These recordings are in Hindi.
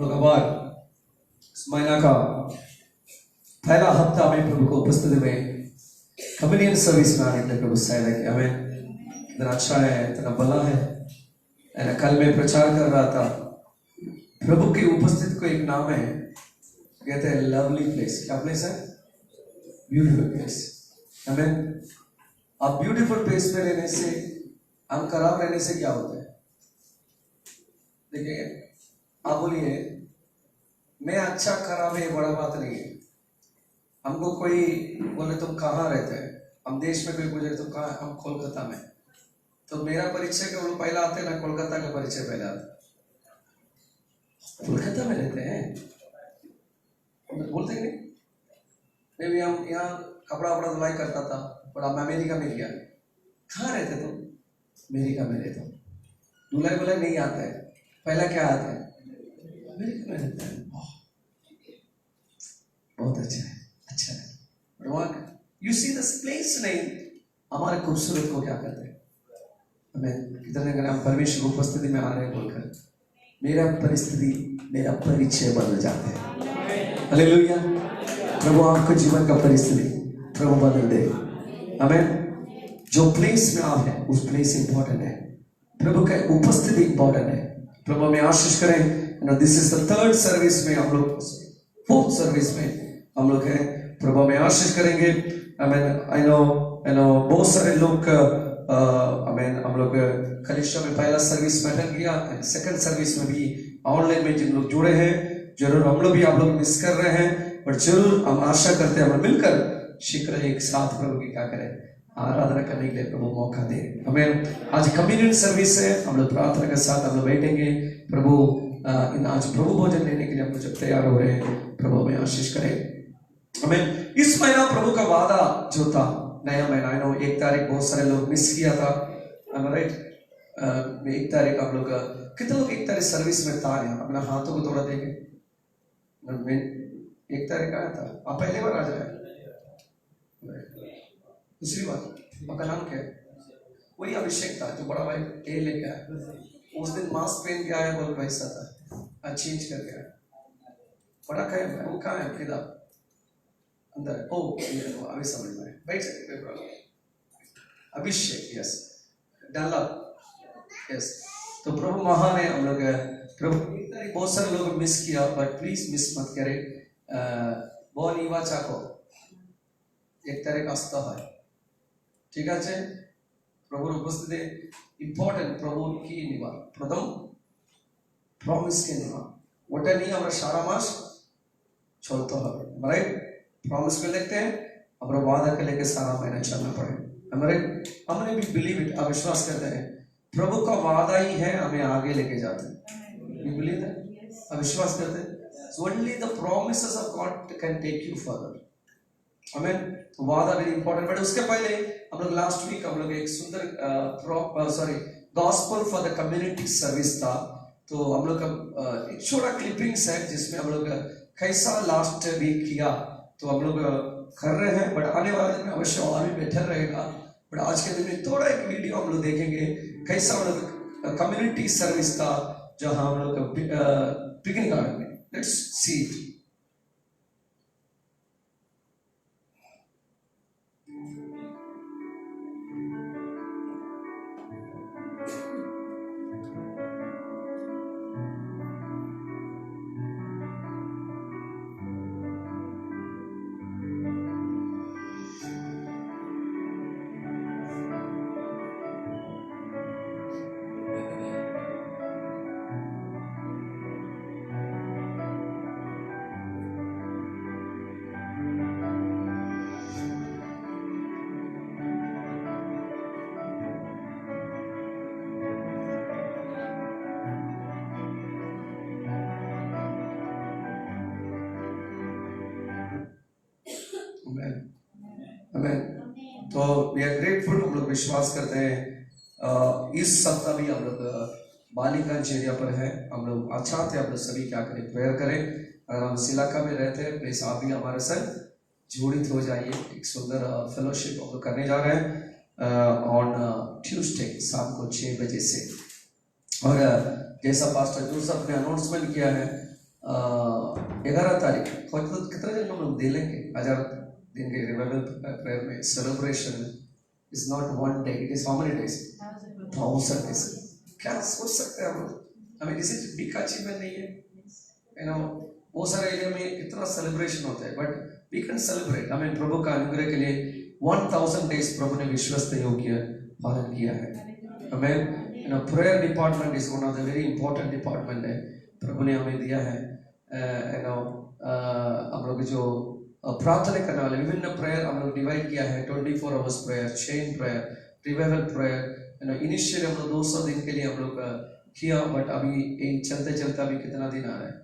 लोगों इस महीना का पहला हफ्ता में प्रभु को उपस्थिति में कम्युनियन सर्विस में आने के लिए प्रभु सहायता किया। हमें इतना अच्छा है, इतना भला है। मैंने कल में प्रचार कर रहा था, प्रभु की उपस्थिति को एक नाम है, कहते हैं लवली प्लेस। क्या प्लेस है? Beautiful place. हमें अब ब्यूटीफुल प्लेस में रहने से, हम खराब रहने से क्या होता है? देखिए, आप बोलिए मैं अच्छा खराब है, बड़ा बात नहीं है। हमको कोई बोले तुम कहाँ रहते हैं, हम देश में कोई पूछे तुम कहाँ, हम कोलकाता में, तो मेरा परिचय के लोग पहला आते हैं ना, कोलकाता का परिचय पहला आता है। कोलकाता में रहते हैं बोलते नहीं। मैं भी हम यहाँ कपड़ा धुलाई करता था, बड़ा मैं अमेरिका में गया। कहाँ रहते तुम? अमेरिका में रहता हूँ। धुलाई बुलाई नहीं आता है, पहला क्या आता है? अमेरिका में रहता है। बहुत अच्छा है, अच्छा है। यू सी दिस प्लेस नहीं, हमारे खूबसूरत को क्या करते हैं? हमें कितने अगर हम परमेश्वर की उपस्थिति में आ रहे हैं बोलकर मेरा परिस्थिति, मेरा परिचय बदल जाते हैं। हालेलुया। प्रभु आपको जीवन का परिस्थिति प्रभु बदल दे। हमें जो प्लेस में आप हैं उस प्लेस इंपॉर्टेंट है, प्रभु का उपस्थिति इंपॉर्टेंट है। प्रभु में आशीष करें। This is the third service में हम लोग, फोर्थ सर्विस में हम लोग हैं। प्रभु में आशीष करेंगे। आई नो बहुत सारे लोग हम लोग कलिशा में पहला सर्विस में अटेंड किया, सेकंड सर्विस में भी ऑनलाइन में जिन लोग जुड़े हैं, जरूर हम लोग भी आप लोग मिस कर रहे हैं, पर जरूर हम आशा करते हैं हम मिलकर शीघ्र एक साथ प्रभु की क्या करें, आराधना करने के लिए प्रभु मौका दे। हमें आज कम्युनियन सर्विस है, हम लोग प्रार्थना के साथ हम लोग बैठेंगे। प्रभु आज प्रभु भोजन लेने के लिए हम लोग जब तैयार हो रहे हैं, प्रभु में आशीष करें। हमें इस महीना प्रभु का वादा जो था, नया महीना, 1 तारीख बहुत सारे लोग मिस किया था, राइट? 1 तारीख आप लोग कितने लोग 1 तारीख सर्विस में था? अपना हाथों को थोड़ा देंगे। 1 तारीख आया था, आप पहली बार आ जाए। दूसरी बात, आपका नाम क्या है? वही अभिषेक था जो बड़ा भाई तेल लेके आया, उस दिन मास्क पहन के आया, बोल वैसा था, चेंज करके आया। बड़ा कहे वो कहाँ है? किधर अंदर? ओ अभी समझ में, बैठ सकते। अभिषेक, यस, डाला, यस। तो प्रभु महान है। हम लोग प्रभु बहुत सारे लोग मिस किया, बट प्लीज मिस मत करें। बहुत नीवा चाको 1 तारीख आस्था है, ठीक है? प्रभु उपस्थिति इंपॉर्टेंट। प्रभु की निवा प्रथम प्रॉमिस के निवा वोटा नहीं हमारा सारा मास चलता है, राइट? प्रॉमिस को लेते हैं, हमारा वादा के लेके सारा महीना चलना पड़े, हमने भी बिलीव इट, अविश्वास करते हैं प्रभु का वादा ही है, हमें आगे लेके जाते हैं। You believe that? अविश्वास करते हैं। Only the promises of God can take you further. हमें वादा वेरी इंपॉर्टेंट। बट उसके पहले हम लोग लास्ट वीक हम लोग एक सुंदर gospel for the community service था, तो हम लोग का एक छोटा क्लिपिंग्स है जिसमें हम लोग कैसा लास्ट वीक किया, तो हम लोग कर रहे हैं। बट आने वाले दिन में अवश्य और भी बेहतर रहेगा। बट आज के दिन में थोड़ा एक वीडियो हम लोग देखेंगे कैसा हम लोग कम्युनिटी सर्विस था जहां हम लोग पिकनिक गार्डन में। Let's see it. तो वी आर ग्रेटफुल। हम लोग विश्वास करते हैं इस सप्ताह भी हम लोग बालिकांज एरिया पर है। हम लोग चाहते हैं आप लोग सभी क्या करें, प्रेयर करें। अगर हम इस इलाका में रहते हैं प्लीज आप भी हमारे साथ जोड़ित हो जाइए। एक सुंदर फेलोशिप हम लोग करने जा रहे हैं ऑन ट्यूसडे शाम को 6 बजे से। और जैसा पास्टर जोसेफ ने अनाउंसमेंट किया है, 11 तारीख तो कितने दिन हम लोग दे लेंगे 1000 दिन के रिवाइवल प्रेयर में celebration is not one day, it is how many days, 1000 days. क्या सोच सकते हैं हम लोग? हमें किसी बिग का अचीवमेंट नहीं है, यू नो। बहुत सारे एरिया में कितना सेलिब्रेशन होता है, बट वी कैन सेलिब्रेट। हमें प्रभु का अनुग्रह के लिए 1000 डेज प्रभु ने विश्वस्त योग्य पालन किया है। हमें prayer department is one of the very important department है, प्रभु ने हमें दिया है। हम लोग जो प्रार्थना करने वाले विभिन्न प्रेयर हम लोग डिवाइड किया है, 24 hours prayer, chain prayer, revival prayer. Initially हम लोग 200 दिन के लिए हम लोग किया, बट अभी चलते चलते अभी कितना दिन आ रहा है,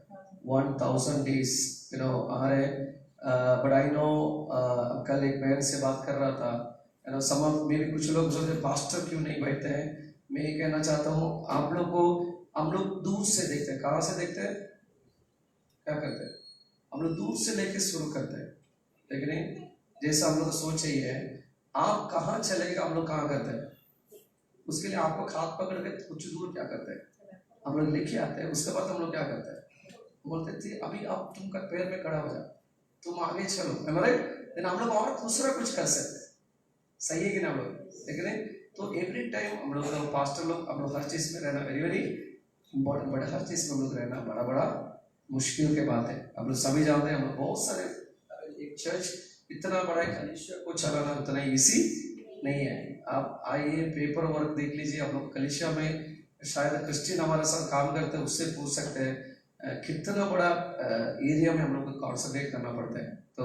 1000 डेज आ रहे। बट आई नो कल एक बहन से बात कर रहा था, सम में भी कुछ लोग सोचते पास्टर क्यों नहीं बैठते हैं। मैं ये कहना चाहता हूँ आप लोग को, हम लोग दूर से देखते हैं। कहाँ से देखते हैं? क्या करते हैं? हम लोग दूर से लेके शुरू करते हैं, लेकिन जैसा हम लोग को सोच ही है, आप कहाँ चलेगा हम लोग कहाँ करते हैं। उसके लिए आपको हाथ पकड़ के कुछ दूर क्या करते हैं, हम लोग लेके आते हैं। उसके बाद हम लोग क्या करते हैं, बोलते थे अभी आप तुम का पैर में खड़ा हो जा, तुम आगे चलो, लेकिन हम लोग और दूसरा कुछ कर सकते हैं। सही है कि ना हम लोग? लेकिन तो एवरी टाइम हम लोग पास्टर लोग हम लोग हर चीज में रहना वेरी वेरी इंपॉर्टेंट, बट हर चीज में हम लोग रहना बड़ा बड़ा मुश्किल के बात है। हम लोग सभी जानते हैं, हम लोग बहुत सारे, एक चर्च इतना बड़ा है, कलीसिया को चलाना उतना इजी नहीं है। आप आइए पेपर वर्क देख लीजिए, आप लोग कलीसिया में शायद क्रिश्चियन हमारे साथ काम करते हैं, उससे पूछ सकते हैं कितना बड़ा एरिया में हम लोग को कॉन्सेंट्रेट करना पड़ता है। तो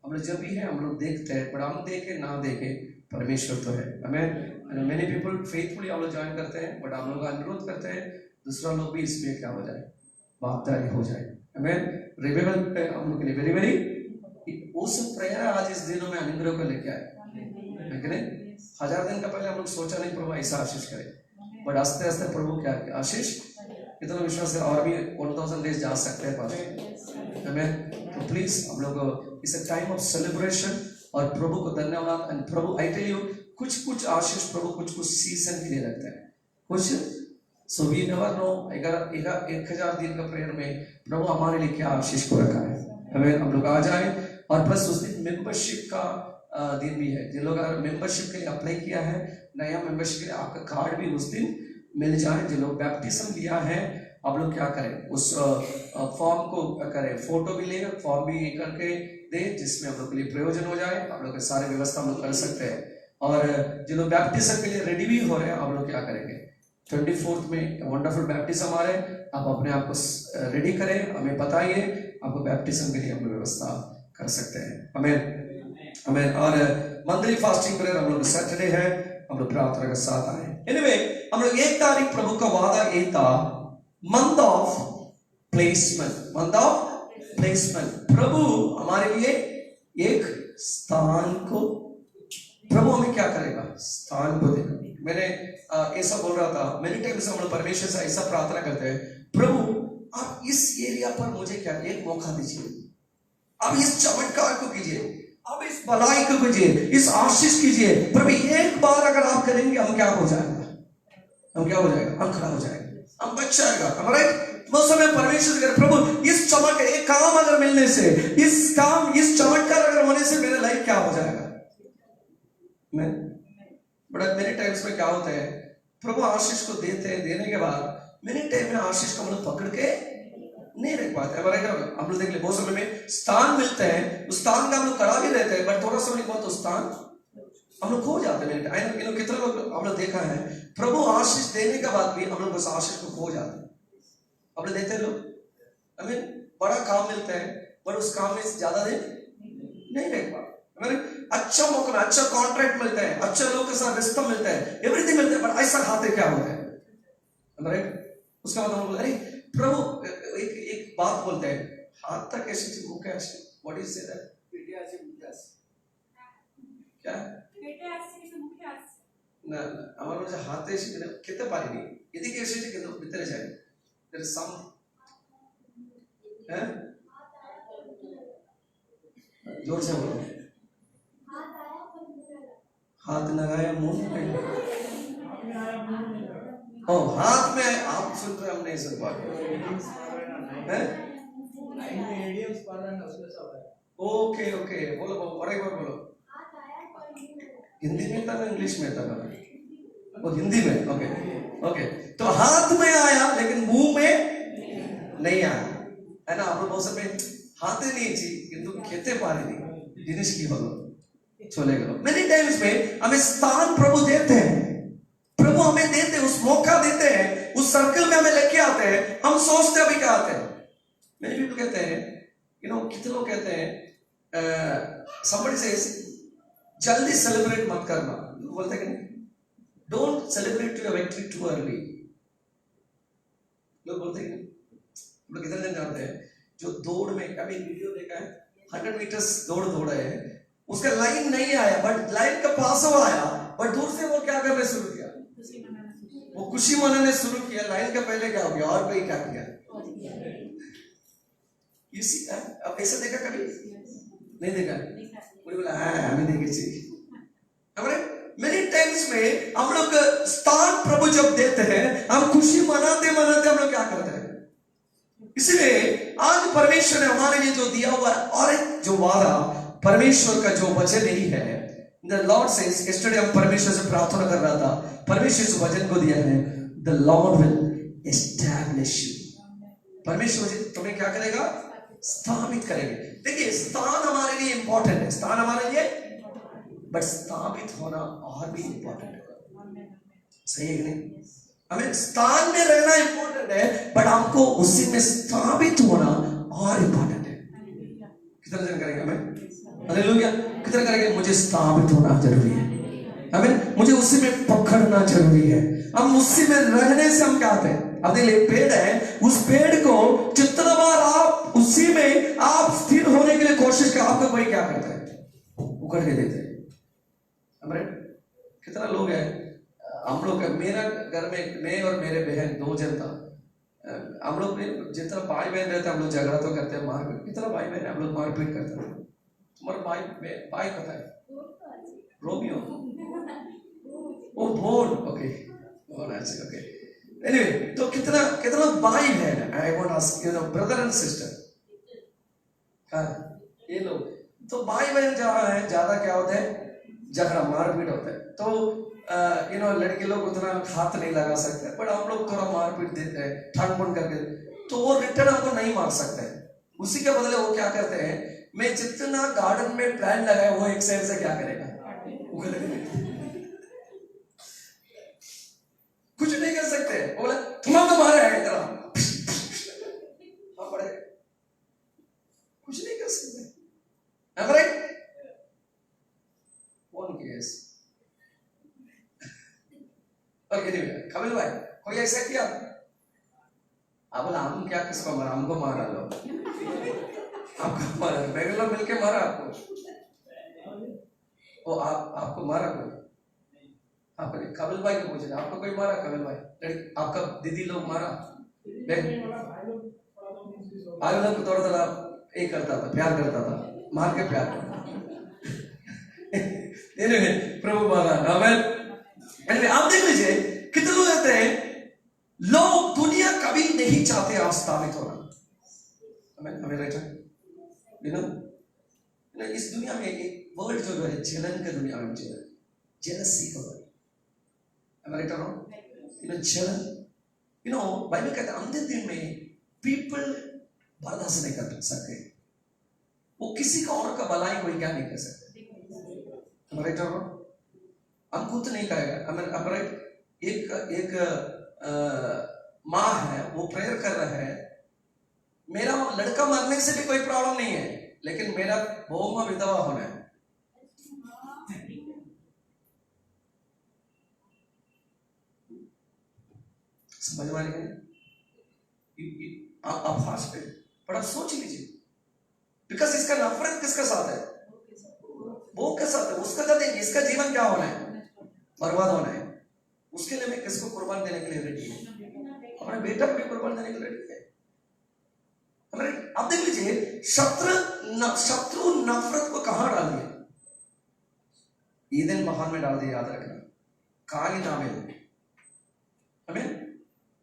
हम लोग जब भी है हम लोग देखते हैं, बट हम देखे ना देखे परमेश्वर तो है। हमें मेनी पीपल फेथफुली हम लोग ज्वाइन करते हैं, बट हम लोग अनुरोध करते हैं दूसरा लोग भी इसमें क्या हो जाए, भागीदारी हो जाए। हमें रिवाइवल हम लोग के लिए वेरी वेरी वो सब प्रेयर आज इस दिनों में अनुग्रह को लेके आए, लेकिन 1000 दिन का पहले हम लोग सोचा नहीं प्रभु ऐसा आशीष करे, बट आस्ते आस्ते प्रभु क्या किया, आशीष कितना विश्वास है, और भी 1000 डेज जा सकते हैं पास हमें। तो प्लीज हम लोग इस टाइम ऑफ सेलिब्रेशन और प्रभु को धन्यवाद। एंड प्रभु आई टेल यू कुछ आशीष प्रभु कुछ सीजन के लिए रखते हैं कुछ। सो वी नेवर नो, अगर 1000 दिन का प्रेयर में प्रभु हमारे लिए क्या आशीष को रखा है। हमें हम लोग आ जाए, और प्लस उस दिन मेंबरशिप का दिन भी है। जिन लोग अगर मेंबरशिप के लिए अप्लाई किया है, नया मेंबरशिप के लिए आपका कार्ड भी उस दिन मिल जाए। जिन लोग बैप्टिज्म लिया है, आप लोग क्या करें, उस फॉर्म को करें, फोटो भी ले, फॉर्म भी करके दे, जिसमें हम लोग के लिए प्रयोजन हो जाए। आप लोग सारे व्यवस्था हम लोग कर सकते हैं। और जो लोग बैप्टिज्म के लिए रेडी भी हो रहे हैं, आप लोग क्या करेंगे, 24 में वंडरफुल बैप्टिज्म आ रहे हैं, आप अपने आप को रेडी करें, हमें बताइए, आपको बैप्टिज्म के लिए हम लोग व्यवस्था कर सकते हैं। हमें और मंथली फास्टिंग प्रेयर हम लोग सैटरडे है, हम लोग प्रार्थना के साथ आए। एनीवे हम लोग 1 तारीख प्रभु का वादा ये था, मंथ ऑफ प्लेसमेंट। प्रभु हमारे लिए एक स्थान को, प्रभु हमें क्या करेगा, स्थान को देगा। मैंने ऐसा बोल रहा था, मेनी टाइम्स हम लोग परमेश्वर से ऐसा प्रार्थना करते हैं, प्रभु आप इस एरिया पर मुझे क्या एक मौका दीजिए, आप इस चमत्कार को कीजिए, आप इस भलाई को कीजिए, इस आशीष कीजिए। प्रभु एक बार अगर आप करेंगे, हम क्या हो जाएगा, हम खड़ा हो जाएगा, हम बच जाएगा हमारे। उस समय परमेश्वर करे, प्रभु इस चमत्कार, एक काम अगर मिलने से, इस चमत्कार अगर होने से मेरा लाइफ क्या हो जाएगा। मैं बड़ा मेरे टाइम्स में क्या होता है, प्रभु आशीष को देते हैं, देने के बाद मेरे टाइम में आशीष को हम लोग पकड़ के नहीं रख पाते। हम लोग देख ले, बहुत समय में स्थान मिलते हैं, उस स्थान का हम लोग करा भी रहते हैं, बट थोड़ा समय बहुत स्थान हम लोग खो जाते हैं। कितने लोग हम लोग देखा है, प्रभु आशीष देने के बाद भी हम लोग उस आशीष को खो जाते हैं। हम लोग देखते हैं लोग बड़ा काम मिलता है, बट उस काम में ज्यादा दिन नहीं रह पाते। अच्छा मौका में अच्छा कॉन्ट्रैक्ट मिलता है, अच्छा लोग के साथ रिश्ता मिलता है, एवरीथिंग मिलता है, बट ऐसा खाते क्या होता है, उसका मतलब हम बोलते, अरे प्रभु एक बात बोलते हैं, हाथ तक ऐसे मुख ऐसे, व्हाट इज से दैट, पेटे ऐसे मुख ऐसे, क्या पेटे ऐसे मुख ऐसे ना हमारे जो हाथ ऐसे कितने पारी नहीं, यदि कैसे कितने भीतर जाए, देयर इज सम है, जोर से बोलो, हाथ लगाया मुंह पे, हाथ में आप सुन रहे, हमने सुन पाए है, ओके ओके, बोलो बोलो, और एक बार बोलो। हिंदी में था ना इंग्लिश में था? वो हिंदी में, ओके ओके। तो हाथ में आया लेकिन मुंह में नहीं आया, है ना? आप लोग में हाथे নিয়েছি কিন্তু খেতে পারিনি, জিনিস কি হলো? চলে গেল। मेनी टाइम्स में हमें स्थान प्रभु देते हैं, प्रभु हमें देते हैं, उस मौका देते हैं, उस सर्कल में हमें लेके आते हैं, हम सोचते अभी क्या आते हैं। मेरे पीपल कहते हैं, कितने लोग कहते हैं, somebody says जल्दी सेलिब्रेट मत करना, बोलते हैं कि don't celebrate your victory too early. लोग बोलते हैं, लोग कितने जन जानते हैं जो दौड़ में, कभी वीडियो देखा है, 100 मीटर्स दौड़े हैं, उसका लाइन नहीं आया बट लाइन का पास हो आया, बट दूर से वो क्या करने शुरू किया, वो खुशी मनाने शुरू किया। लाइन का पहले क्या हो गया और कोई क्या किया? इसी अब ऐसा देखा कभी नहीं देखा? कोई बोला हमें देखे चाहिए। हमारे मेनी टाइम्स में हम लोग स्थान प्रभु जब देते हैं, हम खुशी मनाते मनाते हम लोग क्या करते हैं? इसलिए आज परमेश्वर ने हमारे लिए जो दिया हुआ है, और एक जो वादा परमेश्वर का जो वचन ही है, द लॉर्ड सेज, यस्टरडे हम परमेश्वर से प्रार्थना कर रहा था, परमेश्वर इस वचन को दिया है, the lord will establish you. परमेश्वर तुम्हें क्या करेगा? स्थापित करेंगे। देखिए, स्थान हमारे लिए इंपॉर्टेंट है, स्थान हमारे लिए, बट स्थापित होना और भी इंपॉर्टेंट है। सही है कि नहीं? हमें स्थान में रहना इंपॉर्टेंट है, बट हमको उसी में स्थापित होना और इंपॉर्टेंट है। कितना जन करेंगे हमें? हालेलुया। कितना करेंगे? मुझे स्थापित होना जरूरी है, हमें मुझे उसी में पकड़ना जरूरी है। हम उसी में रहने से हम क्या आते हैं? अब देखिए, पेड़ है, उस पेड़ को जितना बार आप उसी में आप स्थिर होने के लिए कोशिश कर, आपको कोई क्या करता है? उखड़ के देते हैं। हमारे कितना लोग हैं, हम लोग, मेरा घर में मैं और मेरे बहन 2 जन था, हम लोग जितना भाई बहन रहते हैं हम लोग झगड़ा तो करते हैं, मारपीट, कितना भाई बहन हम लोग मारपीट करते हैं। तुम्हारा भाई पता है? रोमियो, ओ भोर, ओके ओके। एनीवे, तो कितना भाई बहन, I want ask brother and sister, हाँ, ये लोग तो भाई बहन जहाँ है ज्यादा क्या होता है? झगड़ा मारपीट होता है। तो लड़के लोग उतना हाथ नहीं लगा सकते, बट हम लोग थोड़ा मारपीट देते हैं, ठान करके, तो वो रिटर्न हमको नहीं मार सकते। उसी के बदले वो क्या करते हैं, मैं जितना गार्डन में प्लांट लगाया वो एक साइड से क्या करेगा? कुछ नहीं कर सकते। बोला तुम्हारा तो मारा है इतना, पड़े, कुछ नहीं कर सकते। कौन केस? कपिल भाई, कोई ऐसा किया? अब बोला हम क्या, किसको मारा? हमको मारा लो, आपको मारा, बेगलो मिलके मारा आपको, वो आपको मारा कोई? आपने कपिल भाई को पूछा, आपको कोई मारा? कपिल भाई, लड़की आपका दीदी लोग मारा? भाई लोग को थोड़ा थोड़ा एक करता था, प्यार करता था, मार के प्यार प्रभु मारा। आप देख लीजिए, कितने लोग कहते हैं, लोग दुनिया कभी नहीं चाहते आप स्थापित होना। हमें इस दुनिया में एक वर्ड जो है, जलन के दुनिया में, जेलसी का वर्ड, जलन, बाइबल कहता है अंतिम दिन में पीपल बर्दाश्त नहीं कर सकते, वो किसी का और का भलाई कोई क्या नहीं कर सकते। हम खुद नहीं कहेगा। एक माँ है, वो प्रेयर कर रहा है, मेरा लड़का मरने से भी कोई प्रॉब्लम नहीं है, लेकिन मेरा बहू में विधवा होना है। समझ में नहीं? आप फास्ट पे, पर आप सोच लीजिए, बिकॉज इसका नफरत किसका साथ है? वो के साथ है, उसका साथ है। इसका जीवन क्या होना है? बर्बाद होना है। उसके लिए मैं किसको कुर्बान देने के लिए रेडी है? हमारे बेटा को भी कुर्बान देने के लिए रेडी है। अब देख लीजिए, शत्रु नफरत को कहां डाल दिया? ईदन महान में डाल दिया, याद रखना। काइन आबेल, हमें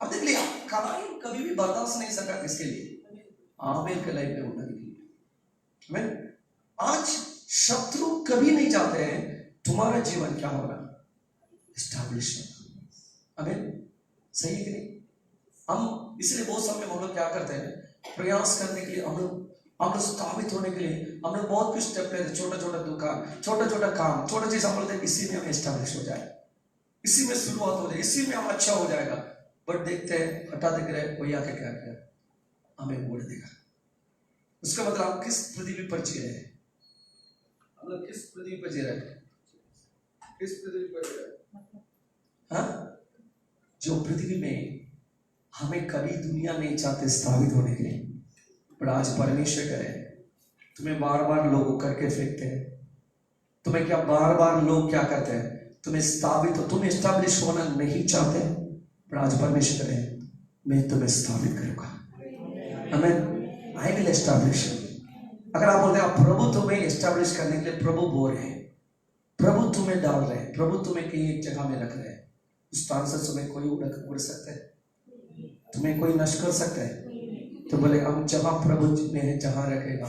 अब देख लिया, काइन कभी भी बर्दाश्त नहीं सका किसके लिए? आबेल के लाइफ में होने के लिए। मैं आज शत्रु कभी नहीं चाहते हैं तुम्हारा जीवन क्या होना, एस्टैब्लिश होना। अमेन, सही है कि नहीं? हम इसलिए बहुत समय हम लोग क्या करते हैं, प्रयास करने के लिए हम लोग स्थापित होने के लिए हम लोग बहुत कुछ स्टेप लेते हैं, छोटा छोटा दुकान, छोटा छोटा काम, छोटा चीज हम बोलते हैं इसी में हम एस्टैब्लिश हो जाए, इसी में शुरुआत हो जाए, इसी में हम अच्छा हो जाएगा। बट देखते हैं हटा दिख रहे, कोई आके क्या किया, हमें बोल देगा। उसका मतलब आप किस पृथ्वी पर जी रहे हैं, हम लोग किस पृथ्वी पर जी रहे हैं, किस पृथ्वी पर जी रहे हैं? हाँ, जो पृथ्वी में हमें कभी दुनिया नहीं चाहते स्थापित होने के लिए, पर आज परमेश्वर करे तुम्हें बार बार लोग करके फेंकते हैं, तुम्हें क्या बार बार लोग क्या करते हैं, तुम्हें स्थापित हो, तुम एस्टैब्लिश होना नहीं चाहते, पर आज परमेश्वर करे मैं तुम्हें स्थापित करूंगा। आमीन, आई विल एस्टैब्लिश। अगर आप बोलते हैं प्रभु तुम्हें एस्टैब्लिश करने के लिए प्रभु बोल रहे हैं, प्रभु तुम्हें डाल रहे हैं, प्रभु तुम्हें कहीं एक जगह में रख रहे हैं, उस स्थान से तुम्हें कोई उड़ सकता है, तुम्हें कोई नष्ट कर सकता है? तो बोले हम जहां प्रभु में जहां रखेगा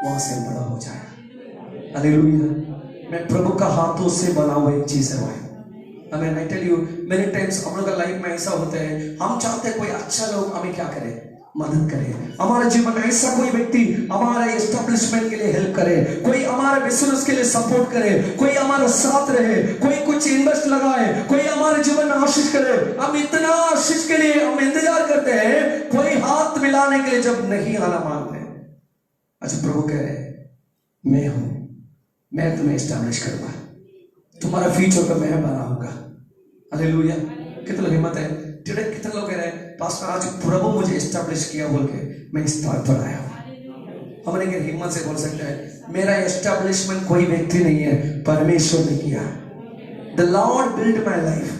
वहां से बड़ा हो जाएगा। हालेलुया। मैं प्रभु का हाथों से बना हुआ एक चीज है भाई। हमें मैं टेल यू मेनी टाइम्स हम लोग का लाइफ में ऐसा होता है, हम चाहते हैं कोई अच्छा लोग हमें क्या करे, मदद करे, हमारे जीवन में ऐसा कोई व्यक्ति हमारे एस्टैब्लिशमेंट के लिए हेल्प करे, कोई हमारे बिजनेस के लिए सपोर्ट करे, कोई हमारे साथ रहे, कोई कुछ इन्वेस्ट लगाए, कोई हमारे जीवन में आशीष करे। हम इतना आशीष के लिए हम इंतजार करते हैं, कोई हाथ मिलाने के लिए जब नहीं आना मांगते। अच्छा प्रभु कह रहे मैं हूं, मैं तुम्हें एस्टैब्लिश करूंगा, तुम्हारा फ्यूचर का मैं बनाऊंगा। हालेलुया। कितना लोग हिम्मत है, कितने लोग कह रहे हैं पास्टर आज प्रभु मुझे एस्टैब्लिश किया बोल के मैं इस स्थान पर आया हूं। हमने क्या हिम्मत से बोल सकते हैं मेरा एस्टैब्लिशमेंट कोई व्यक्ति नहीं है, परमेश्वर ने किया। The lord build my life,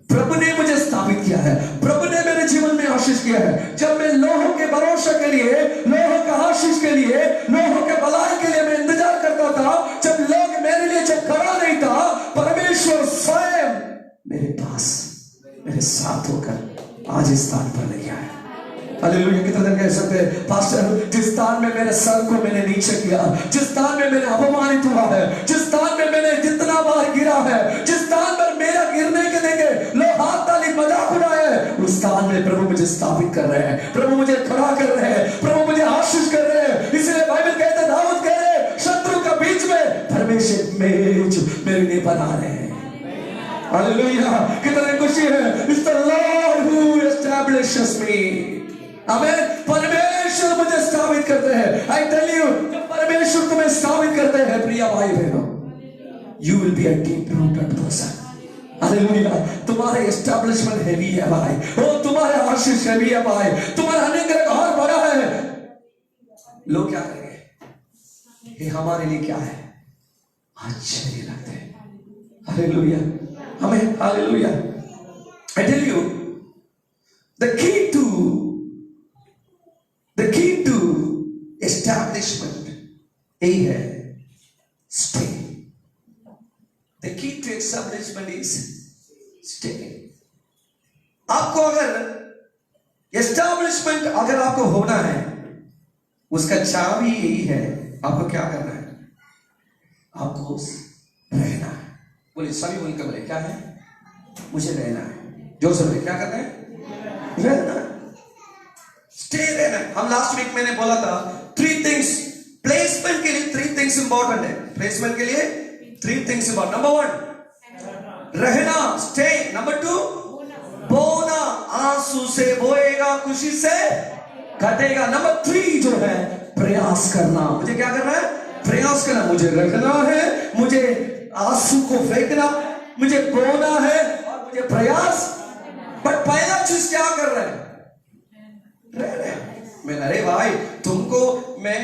प्रभु ने मुझे स्थापित किया है, प्रभु ने मेरे जीवन में आशीष किया है। जब मैं लोगों के भरोसे के लिए, लोगों का आशीष के लिए, लोगों के भलाई के लिए मैं इंतजार करता था, जब लोग मेरे लिए जब खड़ा नहीं था, परमेश्वर स्वयं मेरे पास मेरे साथ होकर आज इस स्थान पर लेके आया। हालेलुया। कितना दिन कह सकते हैं पास्टर जिस स्थान में मेरे सर को मैंने नीचे किया, जिस स्थान में मैंने अपमानित हुआ है, जिस स्थान में मैंने जितना बार गिरा है, जिस स्थान पर मेरा गिरने के देखे लोग हाथ ताली मजाक उड़ाए, उस स्थान में प्रभु मुझे स्थापित कर रहे हैं, प्रभु मुझे खड़ा कर रहे हैं, प्रभु मुझे आशीष कर रहे हैं। इसलिए बाइबल कहते हैं, दाऊद कह रहे शत्रु के बीच में परमेश्वर मेरे लिए बना रहे हैं। हालेलुया। कितनी खुशी है, it's the lord who establishes me. आमीन। परमेश्वर मुझे स्थापित करते हैं। आई टेल यू, जब परमेश्वर तुम्हें स्थापित करते हैं प्रिय भाई बहनों, you will be a deep rooted person. Hallelujah. तुम्हारा एस्टैब्लिशमेंट हैवी है भाई, ओ तुम्हारा आशीष हैवी है भाई, तुम्हारा अनुग्रह और बड़ा है। लोग क्या करेंगे, ये हमारे लिए क्या है, आश्चर्य लगते हैं। हालेलुया। हमें hallelujah. I tell you, the key to establishment यही है, stay. The key to establishment is stay. आपको अगर establishment अगर आपको होना है, उसका चाबी यही है, आपको क्या करना है, आपको रहना है। बोले सभी बोलकर बोले क्या है, मुझे रहना है। जोर से बोले क्या करना है, रहना। स्टे रहना। हम लास्ट वीक मैंने बोला था 3 थिंग्स प्लेसमेंट के लिए, 3 थिंग्स इंपॉर्टेंट है प्लेसमेंट के लिए, 3 थिंग्स इंपॉर्टेंट। नंबर 1 रहना, स्टे। नंबर 2 बोना, आंसू से बोएगा खुशी से घटेगा। नंबर 3 जो है प्रयास करना। मुझे क्या करना है, प्रयास करना। मुझे रखना है, मुझे आंसू को फेंकना, मुझे बोना है और मुझे प्रयास। बट पहला चीज क्या कर रहे हैं, रह रहे हैं। मैं अरे भाई तुमको मैं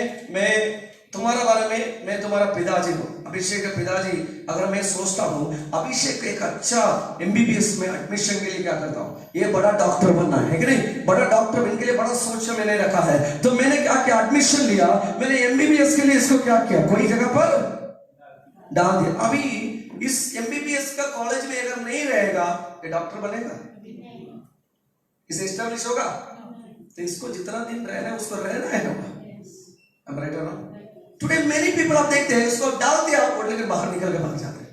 तुम्हारा बारे में, मैं तुम्हारा पिताजी हूं, अभिषेक के पिताजी। अगर मैं सोचता हूं अभिषेक एक अच्छा एमबीबीएस में एडमिशन के लिए क्या करता हूं, ये बड़ा डॉक्टर बनना है कि नहीं, बड़ा डॉक्टर इनके लिए बड़ा सोच मैंने रखा है, तो मैंने क्या किया, एडमिशन लिया, मैंने एमबीबीएस के लिए इसको क्या किया, कोई जगह पर डाल दिया। अभी इस एमबीबीएस का कॉलेज में अगर नहीं रहेगा, ये डॉक्टर बनेगा, इसे एस्टैब्लिश होगा? तो इसको जितना दिन रहना है उसको रहना है ना। टुडे पीपल आप देखते हैं उसको डाल दिया और लेकर बाहर निकल के भाग जाते हैं।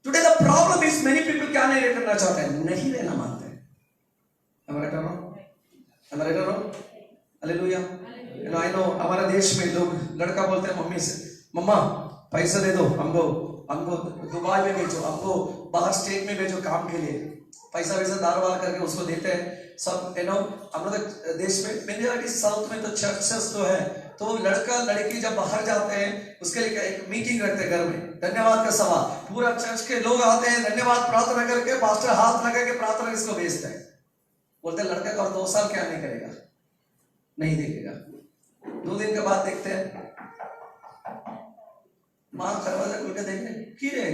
Today the problem is many people क्या नहीं करना चाहते हैं, नहीं रहना मानते हैं। हालेलुया। आई नो हमारे देश में लोग लड़का बोलते हैं मम्मी से, मम्मा पैसा दे दो हमको दुबई में भेजो, हमको बाहर स्टेट में भेजो काम के लिए, पैसा वैसा दार करके उसको देते हैं सब। हम लोग देश में मेजॉरिटी साउथ में तो चर्चेस तो है, तो लड़का लड़की जब बाहर जाते हैं उसके लिए एक मीटिंग रखते हैं घर में, धन्यवाद का सभा, पूरा चर्च के लोग आते हैं, धन्यवाद प्रार्थना करके पास्टर हाथ लगा के प्रार्थना इसको भेजते हैं। बोलते हैं लड़का का और 2 साल क्या नहीं करेगा, नहीं देखेगा। 2 दिन के बाद देखते हैं माँ दरवाजा खुल के देखे कि रे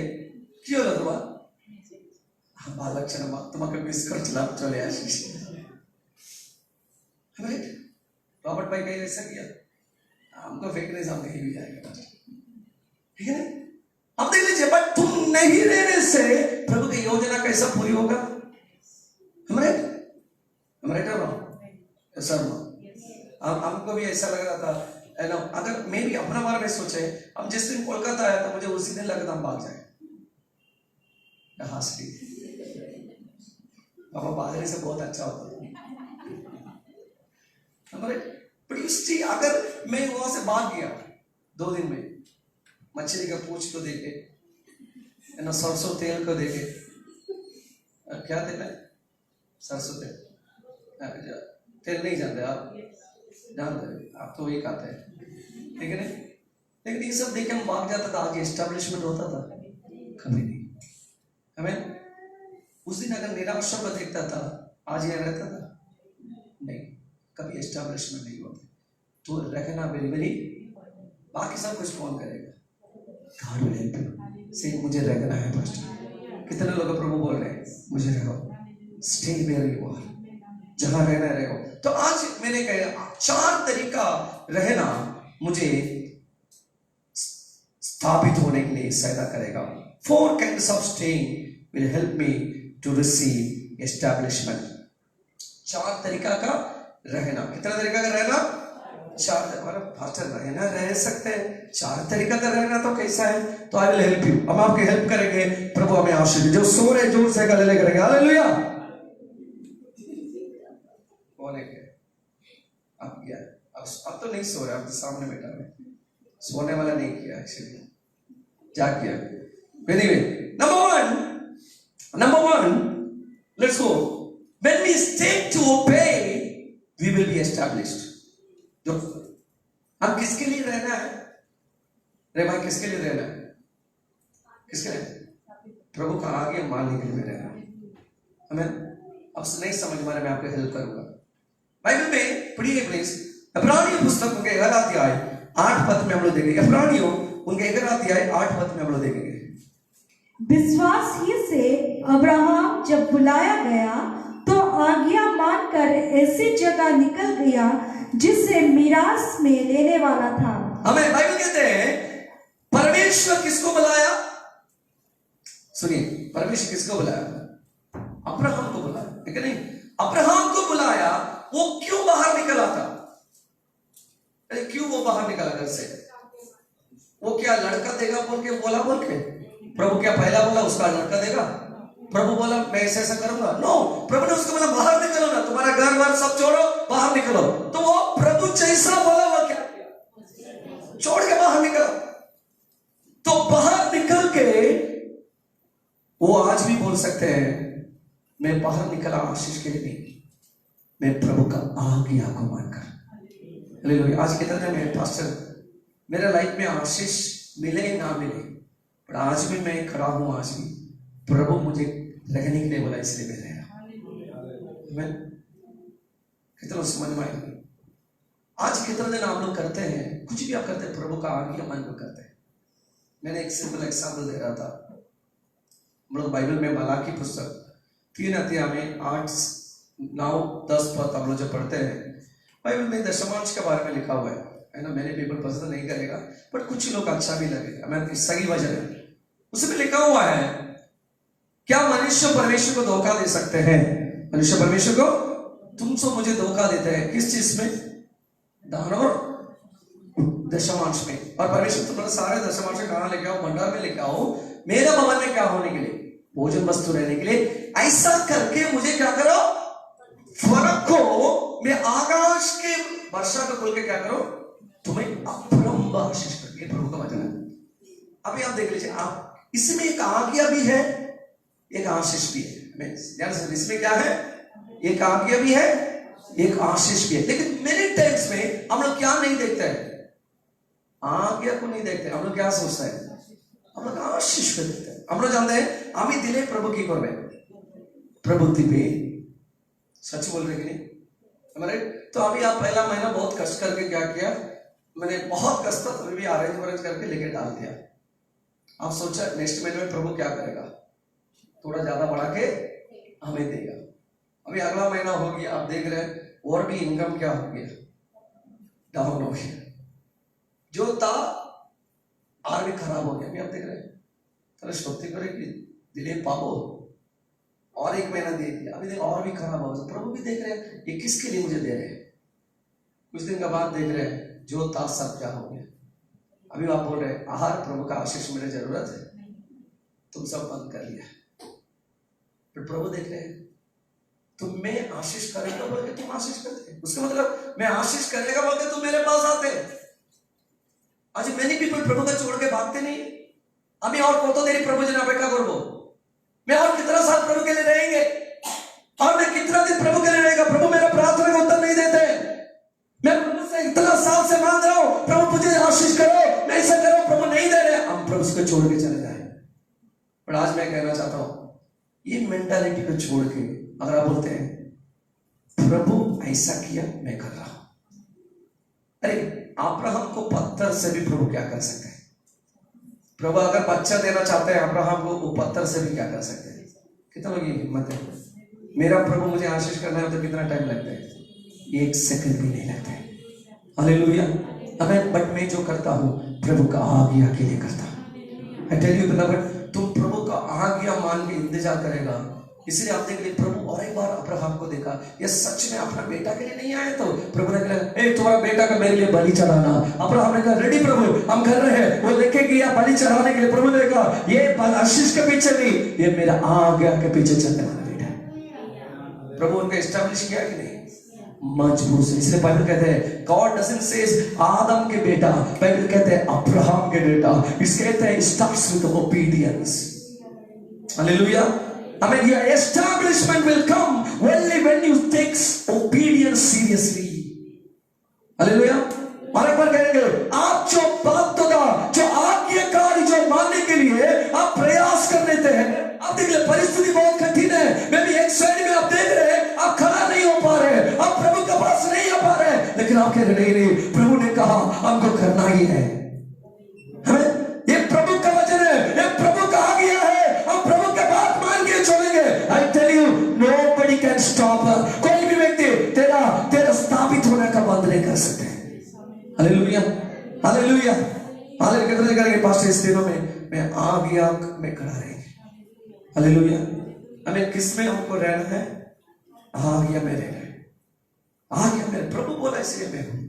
क्यों हो तुम्हारा बालक क्षण तुम्हारे मिस कर चले आशीष। रॉबर्ट भाई कहीं ऐसा किया, हमको फेंकने से हम कहीं भी जाएगा, ठीक है। अब देख लीजिए, बट तुम नहीं रहने से प्रभु की योजना कैसा पूरी होगा? हमारे सर हमको भी ऐसा लग रहा था है ना, अगर मैं भी अपना बारे में सोचे, हम जिस दिन कोलकाता आया तो मुझे उसी दिन लगा था हम भाग जाए। पापा भागने से बहुत अच्छा होता हमारे। अगर मैं वहां से भाग गया 2 दिन में, मछली का पूंछ को देखे है ना, सरसों तेल को देखे, क्या तेल है? सरसों तेल नहीं जानते आप, जानते आप तो वही खाते हैं, ठीक है। लेकिन ये सब देख के हम भाग जाता था, आगे एस्टेब्लिशमेंट होता था कभी नहीं। हमें उस दिन अगर निराशा को देखता था, आज ये रहता था नहीं, कभी एस्टेब्लिशमेंट नहीं होता। तो रखना बिल्कुल, बाकी सब कुछ कौन करेगा? God will help you। से मुझे रखना है पास्टर। कितने लोग प्रभु बोल रहे हैं मुझे रखो, स्टे वेयर यू आर, जहां रहना रहो। तो आज मैंने कहा 4 तरीका रहना मुझे स्थापित होने के लिए सहायता करेगा। 4 kinds of staying will help me to receive establishment। 4 तरीका का रहना। कितना तरीका का रहना? 4। फास्टर रहना रह सकते हैं, 4 तरीका का रहना तो कैसा है? तो आई विल हेल्प यू, हम आपकी हेल्प करेंगे। प्रभु हमें आशीष। जो सो रहे जोर से गले करेंगे, हालेलुया। अब क्या? अब तो नहीं सो रहे, अब तो सामने बैठा है, सोने वाला नहीं किया एक्चुअली, क्या किया? Anyway, number one, let's go. When we stay to obey, we will be established. जो हम किसके लिए रहना है? रे भाई किसके लिए रहना है? किसके लिए? प्रभु का आगे मानने के लिए रहना है। हमें अब नहीं समझ में आ रहा, मैं आपको हेल्प करूंगा। बाइबल में पढ़िए प्लीज, इब्रानियों पुस्तक उनके 11 अध्याय 8 पद में हम लोग देखेंगे। इब्रानियों उनके 11 अध्याय 8 पद में हम लोग देखेंगे। विश्वास ही से अब्राहम जब बुलाया गया तो आज्ञा मानकर ऐसी जगह निकल गया जिसे मिरास में लेने वाला था। हमें बाइबल कहते हैं परमेश्वर किसको बुलाया? सुनिए, परमेश्वर किसको बुलाया? अब्राहम को बुलाया, ठीक है नहीं? अब्राहम को बुलाया, वो क्यों बाहर निकला था? अरे क्यों वो बाहर निकला घर से? वो क्या लड़का देगा बोल के बोला? बोल के प्रभु क्या पहला बोला उसका लड़का देगा? प्रभु बोला मैं ऐसा करूंगा? नो, प्रभु ने उसको बोला बाहर निकलो ना, तुम्हारा घर बार सब छोड़ो, बाहर निकलो। तो वो प्रभु जैसा बोला वो क्या किया? छोड़ के बाहर निकला। तो बाहर निकल के वो आज भी बोल सकते हैं मैं बाहर निकला आशीष के लिए नहीं, मैं प्रभु का आज्ञा को मानकर। हालेलुया। आज कितना दिन में पास्टर मेरे लाइफ में आशीष मिले ना मिले, पर आज भी मैं खड़ा हूं, आज भी प्रभु मुझे रखने के लिए बोला, इसलिए मैं रहा। कितना समझ में आएगा? आज कितना दिन आप लोग करते हैं, कुछ भी आप करते हैं प्रभु का आज्ञा मानकर करते हैं। मैंने एक सिंपल एग्जाम्पल दे रहा था। हम लोग बाइबल में मलाकी पुस्तक 3 अध्याय में 8, 9, 10 पद हम लोग जो पढ़ते हैं, बाइबल में दशमांश के बारे में लिखा हुआ है ना। मैंने पीपल पसंद नहीं करेगा, बट कुछ लोग अच्छा भी लगेगा। मैं सही वजह है, उसमें लिखा हुआ है क्या मनुष्य परमेश्वर को धोखा दे सकते हैं? मनुष्य परमेश्वर को, तुम सब मुझे धोखा देते हैं किस चीज में? दान और दशमांश में। और परमेश्वर तुम्हारे सारे दशमांश कहाँ लेके आओ? भंडार में लेके आओ, मेरे भवन में क्या होने के लिए? भोजन वस्तु रहने के लिए। ऐसा करके मुझे क्या करो? फर्क को मैं आकाश के वर्षा को खोल के क्या करो? तुम्हें अपरंब आशीष कर। ये प्रभु का वचन है। अभी आप देख लीजिए, आप इसमें एक आज्ञा भी है, एक आशीष भी है। इसमें क्या है? एक आज्ञा भी है, एक आशीष भी है। लेकिन मेरे टेक्स्ट में हम लोग क्या नहीं देखते हैं? आज्ञा को नहीं देखते। हम लोग क्या सोचते हैं? हम लोग आशीष को देखते हैं। हम लोग जानते हैं आमी दिले प्रभु की करवे, प्रभु दिवे। सच बोल रहे कि नहीं? हमारे तो अभी आप पहला महीना बहुत कष्ट करके क्या किया? मैंने बहुत कष्ट था, तभी भी अरेंज करके लेके डाल दिया। आप सोचा नेक्स्ट महीने में प्रभु क्या करेगा? थोड़ा ज्यादा बढ़ा के हमें देगा। अभी अगला महीना हो गया, आप देख रहे हैं और भी इनकम क्या हो गया? डाउन हो गया। जो था और भी खराब हो गया। अभी आप देख रहे हैं, तो स्तुति करें कि दिले पापो और एक महीना दे दिया, अभी देख और भी खराब हो गया। प्रभु भी देख रहे हैं ये किसके लिए मुझे दे रहे हैं। कुछ दिन के बाद देख रहे हैं जो था सब क्या हो गया। अभी आप बोल रहे हैं आहार प्रभु का आशीष मुझे जरूरत है, तुम सब बंद कर लिया। फिर प्रभु देख रहे हैं तुम मैं आशीष करेगा बोल के तुम आशीष करते, उसका मतलब मैं आशीष करेगा बोल के तुम मेरे पास आते। आज मेनी पीपल प्रभु का छोड़ के भागते नहीं। अभी और को तो देरी प्रभु जी ने अपेक्षा करो, मैं और कितना साल प्रभु के लिए रहेंगे, और मैं कितना दिन प्रभु के लिए रहेगा? प्रभु मेरा प्रार्थना का उत्तर नहीं देते। मैं प्रभु से इतना साल से मांग रहा हूं प्रभु मुझे आशीष करो, मैं ऐसा करो, प्रभु नहीं दे रहे। हम प्रभु को छोड़ के चले जाए। पर आज मैं कहना चाहता हूं ये मेंटालिटी को छोड़ के अगर आप बोलते हैं प्रभु ऐसा किया मैं कर रहा हूं। अरे अब्राहम को पत्थर से भी प्रभु क्या कर सकते हैं? प्रभु अगर बच्चा देना चाहते हैं अब्राहम को, वो पत्थर से भी क्या कर सकते हैं? कितना लोग ये हिम्मत है? मेरा प्रभु मुझे आशीष करना है तो कितना टाइम लगता है? 1 सेकंड भी नहीं लगता है। Hallelujah, amen. बट मैं जो करता हूं प्रभु का आज्ञा के लिए करता हूं। आई टेल यू बिलवड, तुम प्रभु का आज्ञा मान के इंतजार करेगा। इसलिए आप देख लिए प्रभु और एक बार अब्राहम को देखा, ये सच में अपना बेटा के लिए नहीं आए। तो प्रभु ने कहा ए तुम्हारा बेटा का मेरे लिए बलि चढ़ाना। अब्राहम ने कहा रेडी प्रभु, हम कर रहे हैं। वो लेके गया बलि चढ़ाने के लिए। प्रभु ने कहा ये आशीष के पीछे नहीं, ये मेरा आज्ञा के पीछे चलने वाला बेटा है। प्रभु उनको एस्टैब्लिश किया कि नहीं? मजबूत से। इसलिए बाइबल कहते हैं गॉड डजंट सेज आदम के बेटा, बाइबल कहते हैं अब्राहम के बेटा। इस कहते हैं starts with obedience. Hallelujah, amen। Your establishment will come only when you take obedience seriously। Hallelujah. और एक बार कहेंगे आप जो बात होगा, जो आज्ञाकारी जो मानने के लिए आप प्रयास कर लेते हैं। आप देख ले परिस्थिति बहुत कठिन है, मैं भी एक साइड में आप देख रहे हैं आप खड़ा नहीं हो पा रहे, आप प्रभु के पास नहीं आ पा रहे, लेकिन आप कह रहे नहीं, प्रभु ने कहा हमको करना ही है। ये प्रभु का वचन है, ये प्रभु का आज्ञा है, हम प्रभु के बात मान के चलेंगे। I tell you nobody can stop. कोई भी व्यक्ति तेरा स्थापित होने का बंद नहीं कर सकते। Hallelujah, hallelujah, hallelujah. कितने करेंगे पास्टर इस दिनों में मैं आज्ञा में खड़ा रहेंगे। हालेलुया, हमें किस में हमको रहना है? आज्ञा में रहना है। आज्ञा में प्रभु बोला इसलिए मैं हूं।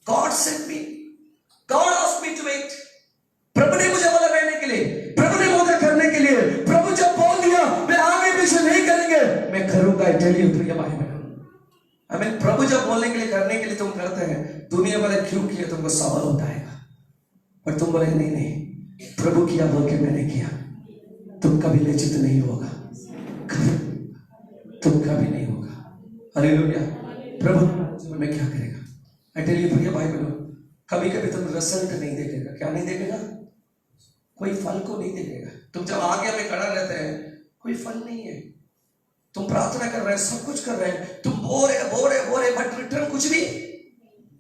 God sent me, God asked me to wait. प्रभु ने मुझे बोला रहने के लिए, प्रभु ने बोला करने के लिए। प्रभु जब बोल दिया मैं आगे पीछे नहीं करेंगे, मैं करूंगा। आई टेल यू प्रिय भाई बहन, हमें प्रभु जब बोलने के लिए करने के लिए तुम करते हैं, दुनिया वाले क्यों किया तुमको सवाल होता है, पर तुम बोले नहीं नहीं प्रभु किया बोल के मैंने किया। तुम कभी लज्जित नहीं होगा, तुम कभी नहीं होगा। हालेलुया। प्रभु में क्या करेगा? आई टेल यू प्रिय भाई बहनों, कभी कभी तुम रिजल्ट नहीं देखेगा। क्या नहीं देखेगा? कोई फल को नहीं देखेगा। तुम जब आज्ञा में खड़ा रहते हैं कोई फल नहीं है। तुम प्रार्थना कर रहे हैं, सब कुछ कर रहे हैं, तुम बोरे बट रिटर्न कुछ भी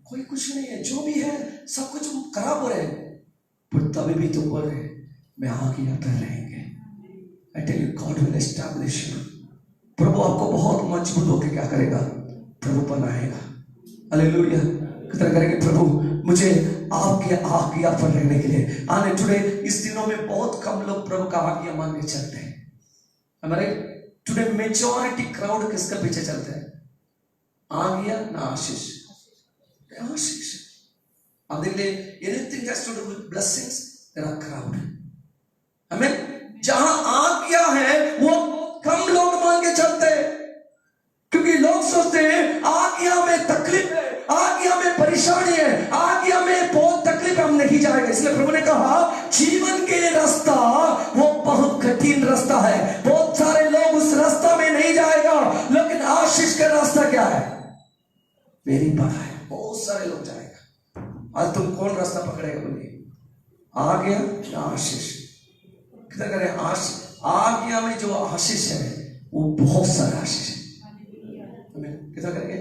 कोई कुछ नहीं है। जो भी है सब कुछ खराब हो रहे हैं, पर तभी भी तुम बोल रहे मैं आज्ञा पर रहेंगे। I tell you God will establish you. प्रभु आपको बहुत मजबूत होकर क्या करेगा? प्रभु बनाएगा। हालेलुया। कितना करेंगे? प्रभु मुझे आपके आज्ञा पर रहने के लिए आने। टुडे इस दिनों में बहुत कम लोग प्रभु का आज्ञा मान के चलते हैं। हमारे टुडे मेजॉरिटी क्राउड किसके पीछे चलते हैं? आज्ञा ना आशीष? आशीष। आप देख ले, anything has to do with blessings, there are crowd. हमें जहां आज्ञा है वो कम लोग मान के चलते हैं, क्योंकि लोग सोचते हैं आज्ञा में तकलीफ है, आज्ञा में परेशानी है, आज्ञा में बहुत तकलीफ, हम नहीं जाएंगे। इसलिए प्रभु ने कहा जीवन के रास्ता वो बहुत कठिन रास्ता है, बहुत सारे लोग उस रास्ता में नहीं जाएगा, लेकिन आशीष का रास्ता क्या है, वेरी बड़ा है, बहुत सारे लोग जाएगा। आज तुम कौन रास्ता पकड़ेगा बोलिए, आज्ञा या आशीष? कितना करें आज्ञा में जो आशीष है वो बहुत सारा आशीष है। कितना करेंगे?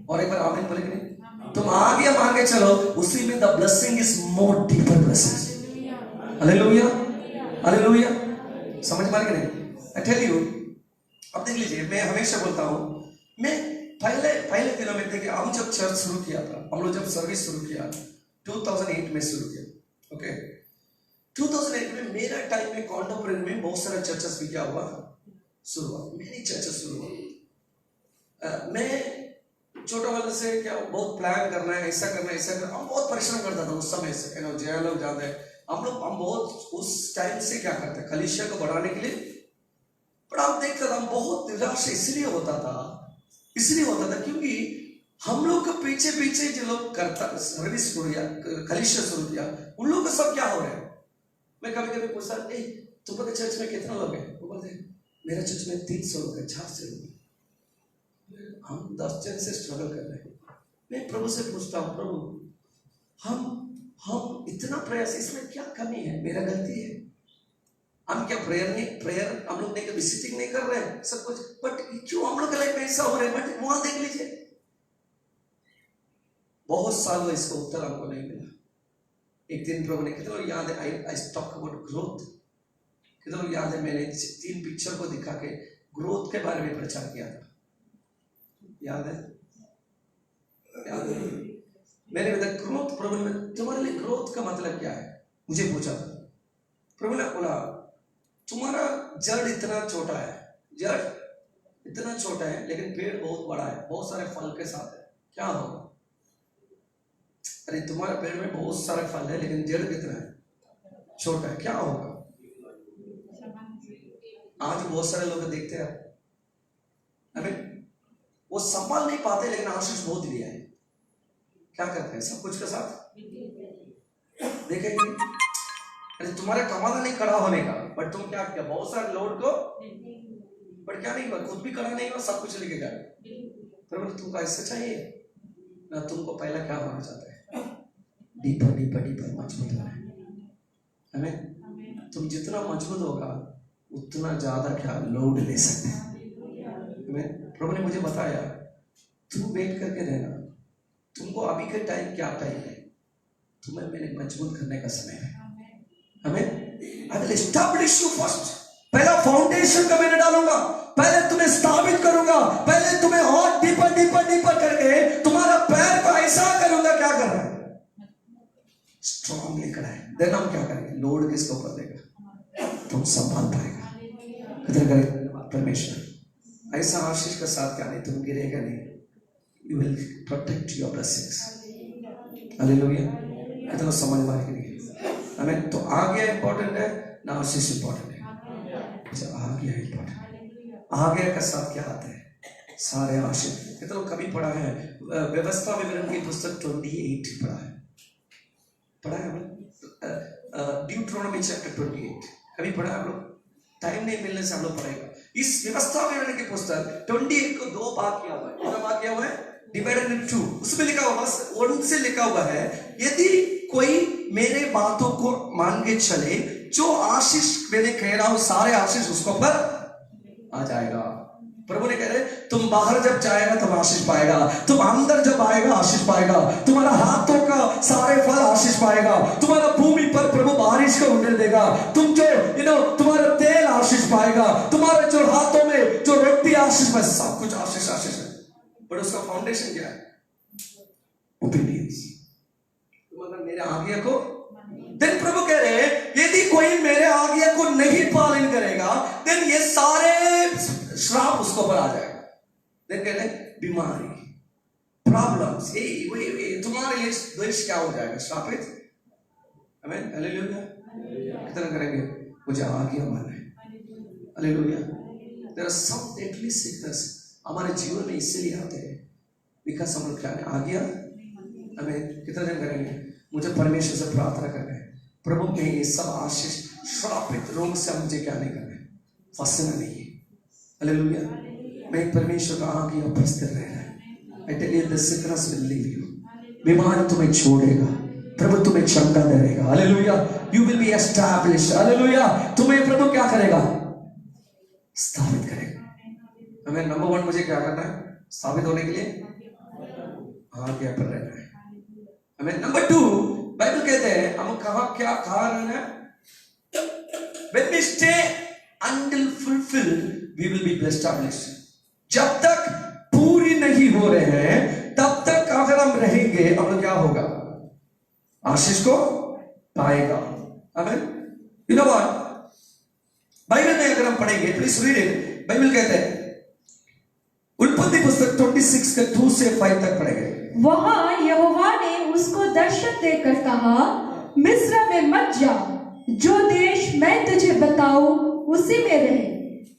और एक बार आमीन बोले कि नहीं? तुम आज्ञा मान के चलो, उसी में the blessing is more deeper blessing. Hallelujah, hallelujah. समझ मार के नहीं? आई टेल यू, अब देख लीजिए, मैं हमेशा बोलता हूं, मैं पहले दिनों में देखिए, हम जब चर्च शुरू किया था, हम लोग जब सर्विस शुरू किया 2008 में शुरू किया, ओके 2008 में मेरा टाइम में कॉन्टेम्पोरेरी में बहुत सारे चर्चेस भी क्या हुआ शुरू हुआ, मेरी चर्चेस शुरू हुआ। मैं छोटा वाले से क्या बहुत प्लान करना है, ऐसा करना है, ऐसा करना, हम बहुत परिश्रम करता था उस समय से, जय लोग जाते हैं हम बहुत उस टाइम से क्या करते हैं कलीसिया को बढ़ाने के लिए। पर आप देखते थे हम बहुत निराश इसलिए होता था क्योंकि हम लोग के पीछे पीछे जो लोग करता सर्विस शुरू किया, कलीसिया शुरू किया, उन लोग का सब क्या हो रहा है। मैं कभी कभी पूछता, तुम्हारे चर्च में कितना लोग हैं? वो बोलते मेरा चर्च में 300 लोग है, 400 लोग, हम 10 जन से स्ट्रगल कर रहे हैं। मैं प्रभु से पूछता हूँ, प्रभु हम इतना प्रयास, इसमें क्या कमी है, मेरा गलती है? हम क्या प्रेयर हम लोग नहीं विजिटिंग नहीं कर रहे हैं सब कुछ, बट क्यों हम लोग के लाइफ में ऐसा हो रहा है? बट वहां देख लीजिए, बहुत साल हुआ इसका उत्तर हमको नहीं मिला। एक दिन प्रभु ने, कितना याद है, आई टॉक अबाउट ग्रोथ, कितना याद है, मैंने 3 पिक्चर को दिखा के ग्रोथ के बारे में प्रचार किया था, याद है? मैंने बताया ग्रोथ, प्रभु ने तुम्हारे लिए ग्रोथ का मतलब क्या है मुझे पूछा था। प्रभु ने बोला तुम्हारा जड़ इतना छोटा है, लेकिन पेड़ बहुत बड़ा है, बहुत सारे फल के साथ है, क्या होगा? अरे तुम्हारे पेड़ में बहुत सारे फल है, लेकिन जड़ कितना है, छोटा है, क्या होगा? आज बहुत सारे लोग देखते हैं, हमें वो संभाल नहीं पाते, लेकिन आशीष बहुत दिया है, क्या करते हैं सब कुछ के साथ देखेंगे। अरे तुम्हारा कमाना नहीं खड़ा होने का, बट तुम क्या किया, बहुत सारे लोड को, बट क्या नहीं हुआ, खुद भी खड़ा नहीं हुआ, सब कुछ लेके गए। पर तुमको ऐसा चाहिए ना, तुमको पहला क्या होना चाहता है, डीपर मजबूत होना है। हमें तुम जितना मजबूत होगा उतना ज्यादा क्या लोड ले सकते हैं। प्रभु ने मुझे बताया तुम वेट करके रहना, तुमको अभी के टाइम क्या टाइम है, तुम्हें मैंने मजबूत करने का समय है। हमें I will establish you first, पहला फाउंडेशन का मैंने डालूंगा, पहले तुम्हें स्थापित करूंगा, पहले तुम्हें और डीपर करके तुम्हारा पैर को ऐसा करूंगा, क्या कर रहा है, स्ट्रांगली करा है। देन हम क्या करेंगे, लोड किसके ऊपर देगा, तुम संभाल पाएगा। किधर करें परमेश्वर, ऐसा आशीष के साथ क्या नहीं, तुम गिरेगा नहीं, you will protect your blessings. Hallelujah, कितना समझ में आएगी नहीं हमें। तो आगे इंपॉर्टेंट है ना आशीष इंपॉर्टेंट है? अच्छा, आगे इंपॉर्टेंट, आगे का साथ क्या आता है, सारे आशीष। कितना कभी पढ़ा है व्यवस्था विवरण की पुस्तक 28 पढ़ा है हमने, ड्यूट्रोनॉमी चैप्टर 28 कभी पढ़ा है हम लोग? टाइम नहीं मिलने से हम लोग पढ़ेगा। इस व्यवस्था विवरण की पुस्तक 28 को 2 भाग किया हुआ है, पूरा भाग किया हुआ है, डिवाइडेड इन 2। उसमें लिखा हुआ, बस 1 से लिखा हुआ है, यदि कोई मेरे बातों को मान के चले, जो आशीष मैंने कह रहा हूं सारे आशीष उसको पर आ जाएगा। प्रभु ने कह रहे तुम बाहर जब जाएगा तब आशीष पाएगा, तुम अंदर जब आएगा आशीष पाएगा, तुम्हारा हाथों का सारे फल आशीष पाएगा, तुम्हारा भूमि पर प्रभु बारिश को उंडेल देगा, तुम जो तुम्हारा तेल आशीष पाएगा, तुम्हारे जो हाथों में जो रोटी आशीष पाए, सब कुछ आशीष है। बट उसका फाउंडेशन क्या है, ओबीडियंस। मतलब मेरे आज्ञा को, देन प्रभु कह रहे यदि कोई मेरे आज्ञा को नहीं पालन करेगा, देन ये सारे श्राप उसको पर आ जाएगा। देन कह रहे बीमारी, प्रॉब्लम्स, तुम्हारे लिए देश क्या हो जाएगा? श्रापित। आमीन, हालेलुया। कितना करेंगे? मुझे आज्ञा मानना है, hallelujah. There are some deadly sickness हमारे जीवन में इसलिए आते हैं बिकॉज़ हम लोग क्या है? आज्ञा। आमीन। कितना दिन करेंगे? मुझे परमेश्वर से प्रार्थना करना है, प्रभु में ये सब आशीष श्रापित रोग से मुझे क्या नहीं करना है? फंसना नहीं है, हालेलुया। मैं परमेश्वर का आज्ञा पर स्थिर रहना है। I tell you, the sickness will leave you. बीमारी तुम्हें छोड़ेगा, प्रभु तुम्हें क्षमता देगा, hallelujah. You will be established, hallelujah. तुम्हें प्रभु क्या करेगा? स्थापित करेगा। हमें नंबर 1 मुझे क्या करना है? स्थापित होने के लिए आज्ञा पर रहना है। हमें नंबर 2 बाइबल कहते हैं हम कहाँ रहना है? When we stay until fulfilled, we will be established. जब तक पूरी नहीं हो रहे हैं तब तक अगर हम रहेंगे, हम लोग क्या होगा? आशीष को पाएगा। आमीन। You know what? बाइबल में अगर हम पढ़ेंगे, प्लीज रीड इट। बाइबल कहते हैं उत्पत्ति पुस्तक 26 के 2 से 5 तक पढ़ेंगे। वहां यहोवा ने उसको दर्शन देकर कहा, मिस्र में मत जा, जो देश मैं तुझे बताऊं उसी में रहे।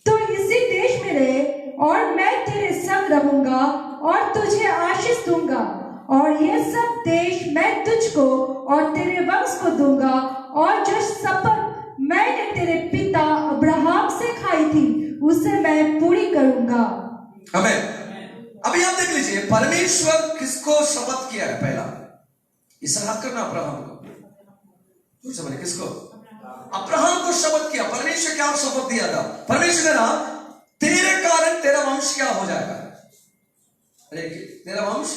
तो इसी देश में रहे और मैं तेरे संग रहूंगा और तुझे आशीष दूंगा, और यह सब देश मैं तुझको और तेरे वंश को दूंगा, और जो शपथ मैंने तेरे पिता अब्राहम से खाई थी उसे मैं पूरी करूंगा। आमीन। अभी आप देख लीजिए, परमेश्वर किसको शपथ किया है? पहला इसहाक करना, अब्राहम को। किसको? अब्राहम को शपथ किया। परमेश्वर क्या शपथ दिया था? परमेश्वर ने कहा तेरे कारण तेरा वंश क्या हो जाएगा? अरे तेरा वंश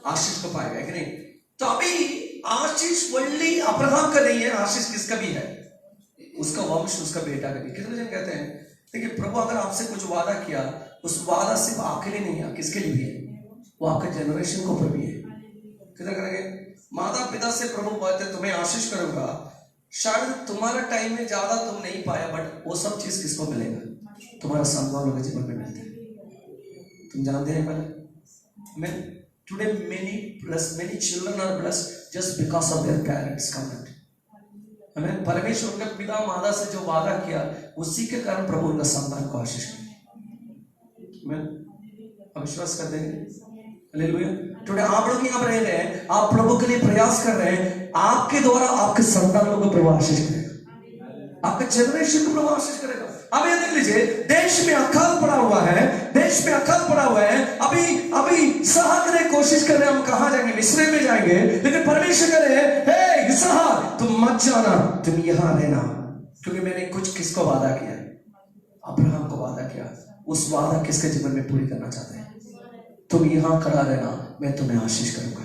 आशीष को पाएगा, कि नहीं? तो अभी आशीष वल्ली अब्राहम का नहीं है, आशीष किसका भी है? उसका वंश, उसका बेटा का भी। कितने जन कहते हैं देखिए, प्रभु अगर आपसे कुछ वादा किया, उस वादा सिर्फ आपके लिए नहीं है, किसके लिए भी है? वो आपके जनरेशन को ऊपर भी है। कितना करेंगे? माता पिता से प्रभु कहते तुम्हें आशीष करूंगा, शायद तुम्हारा टाइम में ज्यादा तुम नहीं पाया, बट वो सब चीज किसको मिलेगा? तुम्हारा संतानों के जीवन में मिलता है। तुम जानते हैं पहले today many children are blessed just because of their parents' comment. हमें परमेश्वर उनके पिता माता से जो वादा किया, उसी के कारण प्रभु उनका संतान को आशीष किया। हम विश्वास कर देंगे, हालेलुया। टुडे आप लोग यहाँ पर रह रहे हैं, आप प्रभु के लिए प्रयास कर रहे हैं, आपके द्वारा आपके संतानों को प्रभु आशीष करेगा, आपके जनरेशन को प्रभु आशीष करेगा। अब ये देख लीजिए, देश में अकाल पड़ा हुआ है, देश में अकाल पड़ा हुआ है। अभी इसहाक ने कोशिश कर रहे, हम कहाँ जाएंगे? मिस्र में जाएंगे, लेकिन परमेश्वर कह रहे हैं, हे इसहाक तुम मत जाना, तुम यहाँ रहना, क्योंकि मैंने कुछ किसको वादा किया? अब्राहम को वादा किया। उस वादा किसके जीवन में पूरी करना चाहते हैं? तुम यहाँ खड़ा रहना, मैं तुम्हें आशीष करूंगा।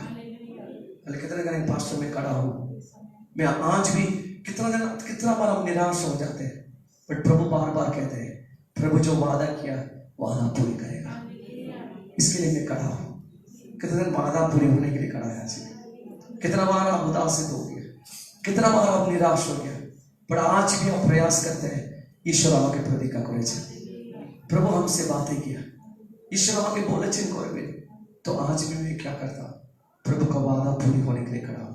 कितने करें पास्टर में खड़ा हूं मैं, आज भी कितना बार हम निराश हो जाते हैं, बट प्रभु बार बार कहते हैं, प्रभु जो वादा किया वादा पूरी करेगा, इसके लिए मैं खड़ा हूं। कितने वादा पूरी होने के लिए खड़ा है? कितना बार आप उदासित हो गए, कितना बार आप निराश हो गया, पर आज भी आप प्रयास करते हैं, ईश्वर আমাকে প্রতিজ্ঞা করেছে, प्रभु हमसे बातें किया, ईश्वर আমাকে বলেছেন করবে, तो आज भी मैं क्या करता? प्रभु का वादा पूरी होने के लिए खड़ा हूं।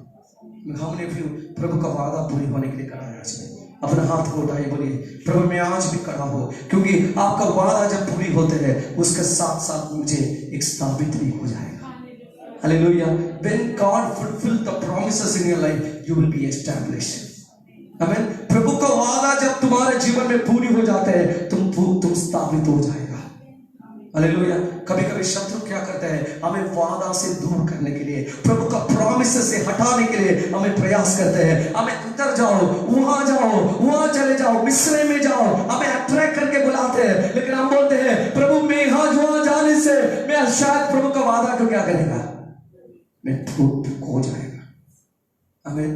हमने भी प्रभु का वादा पूरी होने के लिए खड़ा है। आज में अपना हाथ को उठाइए, बोलिए प्रभु मैं आज भी खड़ा हूं, क्योंकि आपका वादा जब पूरी होते हैं उसके साथ साथ मुझे एक स्थापित भी हो जाएगा। Hallelujah. When God fulfill the promises in your life, you will be established. आमीन। प्रभु का वादा जब तुम्हारे जीवन में पूरी हो जाते हैं, तुम स्थापित हो जाएगा। हालेलुया। कभी कभी शत्रु क्या करते हैं? हमें वादा से दूर करने के लिए, प्रभु का प्रॉमिस से हटाने के लिए हमें प्रयास करते हैं। हमें उधर जाओ, वहां चले जाओ, मिस्र में जाओ, हमें अट्रैक्ट करके बुलाते हैं, लेकिन हम बोलते हैं प्रभु मैं वहां जाने से मैं शायद प्रभु का वादा को क्या करेगा? मैं खो जाएगा। हमें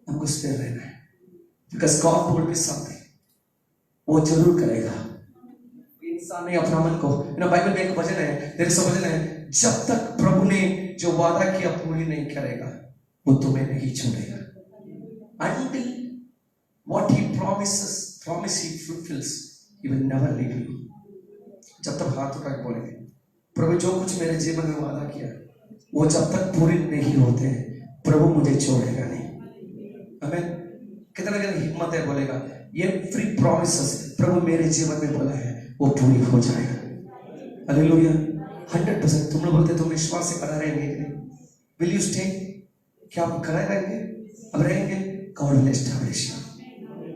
हमको स्थिर रहना है, because God told me something, वो जरूर करेगा। इंसान ने अपना मन को, बाइबल में एक वचन है, तेरे से वचन है, जब तक प्रभु ने जो वादा किया पूरी नहीं करेगा, वो तुम्हें नहीं छोड़ेगा। Until what he promise he fulfills, he will never leave you. जब तक हाथ उठा के बोलेंगे प्रभु जो कुछ मेरे जीवन में वादा किया वो जब तक पूरी नहीं होते प्रभु मुझे छोड़ेगा नहीं। हमें कितना हिम्मत है बोलेगा ये फ्री प्रॉमिसेस प्रभु मेरे जीवन में बोला है वो पूरी हो जाएगा। हालेलुया 100%। तुम लोग बोलते तुम विश्वास से खड़ा रहेंगे कि नहीं? Will you stay? क्या आप खड़े रहेंगे? अब रहेंगे। गॉड विल एस्टैब्लिश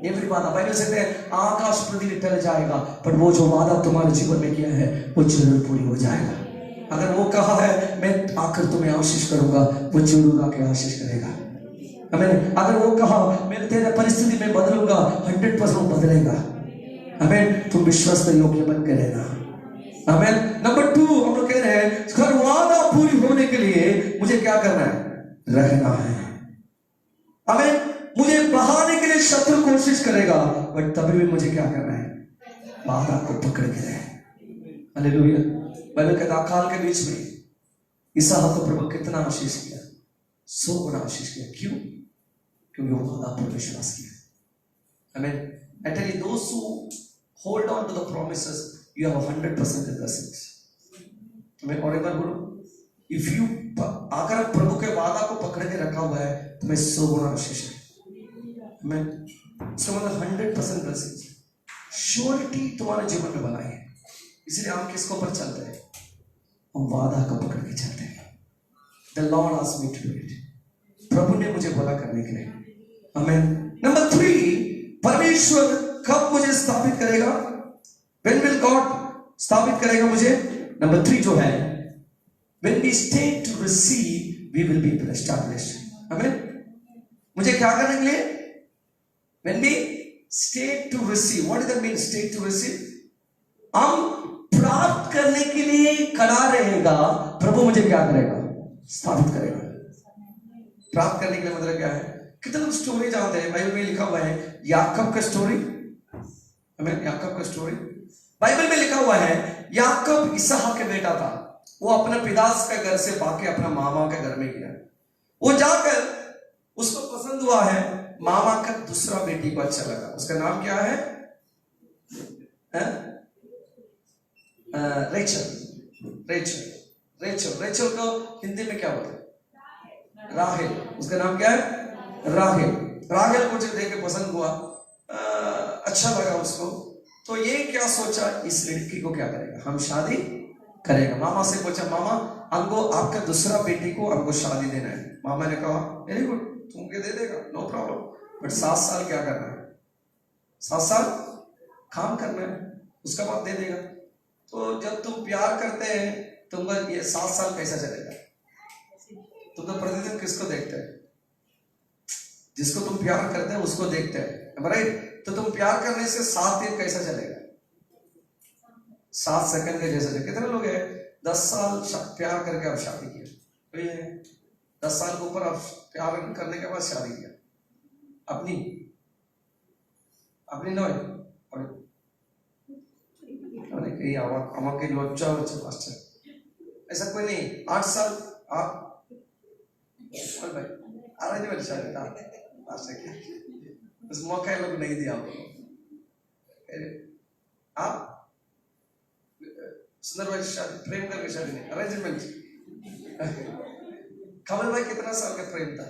एवरी वादा। बाइबल से आकाश पृथ्वी टल जाएगा पर वो जो वादा तुम्हारे जीवन में किया है वो जरूर पूरी हो जाएगा। अगर वो कहा है मैं आकर तुम्हें आशीष करूंगा वो जरूर आके आशीष करेगा। हमें अगर वो कहा मैं तेरे परिस्थिति में बदलूंगा 100% वो बदलेगा। हमें तुम विश्वास में योग्य बन के रहना। हमें नंबर 2 हम लोग कह रहे हैं हर वादा पूरी होने के लिए मुझे क्या करना है? रहना है। हमें मुझे बढ़ाने के लिए शत्रु कोशिश करेगा बट तभी भी मुझे क्या करना है? वादा को पकड़ के रहे। हालेलुया। बाइबल कहता अकाल के बीच में इसहाक को प्रभु कितना आशीष किया? 100 गुना आशीष किया। क्यों? क्योंकि वो वादा पर विश्वास किया। हमें I tell you those who hold on to the promises you have 100% the blessings. मैं और एक बार बोलूं इफ यू अगर प्रभु के वादा को पकड़ के रखा हुआ है तो मैं 100 गुना आशीष है। मैं इसका मतलब 100% ब्लेसिंग्स श्योरिटी तुम्हारे जीवन में बनाई है। इसलिए हम किसको पर चलते हैं? हम वादा को पकड़ के चलते हैं। The lord asked me to do it. प्रभु ने मुझे बोला करने के लिए। आमीन। नंबर 3 परमेश्वर कब मुझे स्थापित करेगा? व्हेन विल गॉड स्थापित करेगा मुझे? नंबर 3 जो है when we stay to receive we will be established। आमीन। मुझे क्या करने के लिए? when we stay to receive, what does that mean stay to receive? हम प्राप्त करने के लिए खड़ा रहेगा प्रभु मुझे क्या करेगा? स्थापित करेगा। प्राप्त करने के लिए मतलब क्या है? कितना स्टोरी जानते हैं? बाइबल में लिखा हुआ है याकूब का स्टोरी। हमें याकूब का स्टोरी बाइबल में लिखा हुआ है। याकूब इसहाक का बेटा था। वो अपने पितास के घर से भाग के अपना मामा के घर में गया। वो जाकर उसको पसंद हुआ है मामा का दूसरा बेटी को अच्छा लगा। उसका नाम क्या है? रेचल। रेचल रेचल रेचल को हिंदी में क्या बोलते हैं? राहेल। उसका नाम क्या है? राहेल। राहेल को जो देख के पसंद हुआ, अच्छा लगा उसको। तो ये क्या सोचा इस लड़की को क्या करेगा? हम शादी करेगा। मामा से पूछा मामा हमको आपका दूसरा बेटी को हमको शादी देना है। मामा ने कहा वेरी गुड तुमको दे देगा नो प्रॉब्लम बट 7 साल क्या करना है? 7 साल काम करना है उसका बाद दे देगा। तो जब तुम प्यार करते हैं तुमका ये 7 साल कैसा चलेगा? तुम तो प्रतिदिन किसको देखते हैं? जिसको तुम प्यार करते हैं उसको देखते हैं, राइट? तो तुम प्यार करने से 7 दिन कैसा चलेगा? 7 सेकंड का जैसा चलेगा। कितने लोग हैं 10 साल प्यार करके आप शादी किया? कोई है 10 साल के ऊपर आप प्यार करने के बाद शादी किया? अपनी अपनी नॉय कहीं আমাকে লজ্জা হচ্ছে পাস্টার, ऐसा कोई नहीं। 8 साल आप और भाई अरेंज वाली शादी था पास्टर क्या उस मौका लोग नहीं दिया आपको। आप सुंदर भाई शादी प्रेम करके शादी नहीं अरेंजमेंट। कमल भाई कितना साल का प्रेम था?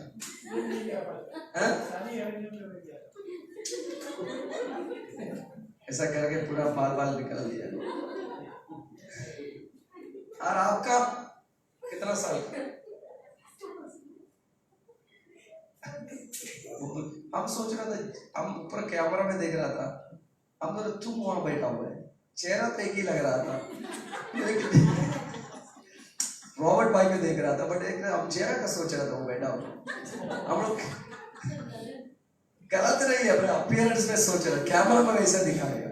ऐसा करके पूरा बाल बाल निकाल दिया। और आपका कितना साल का? हम सोच रहा था, हम ऊपर कैमरा में देख रहा था, हम तो तुम वहां बैठा हुआ है, चेहरा तो एक ही लग रहा था। रॉबर्ट भाई को देख रहा था बट एक हम चेहरा का सोच रहा था वो बैठा हुआ। हम लोग गलत नहीं है, अपीयरेंस में सोच रहा कैमरा में वैसा दिखाएगा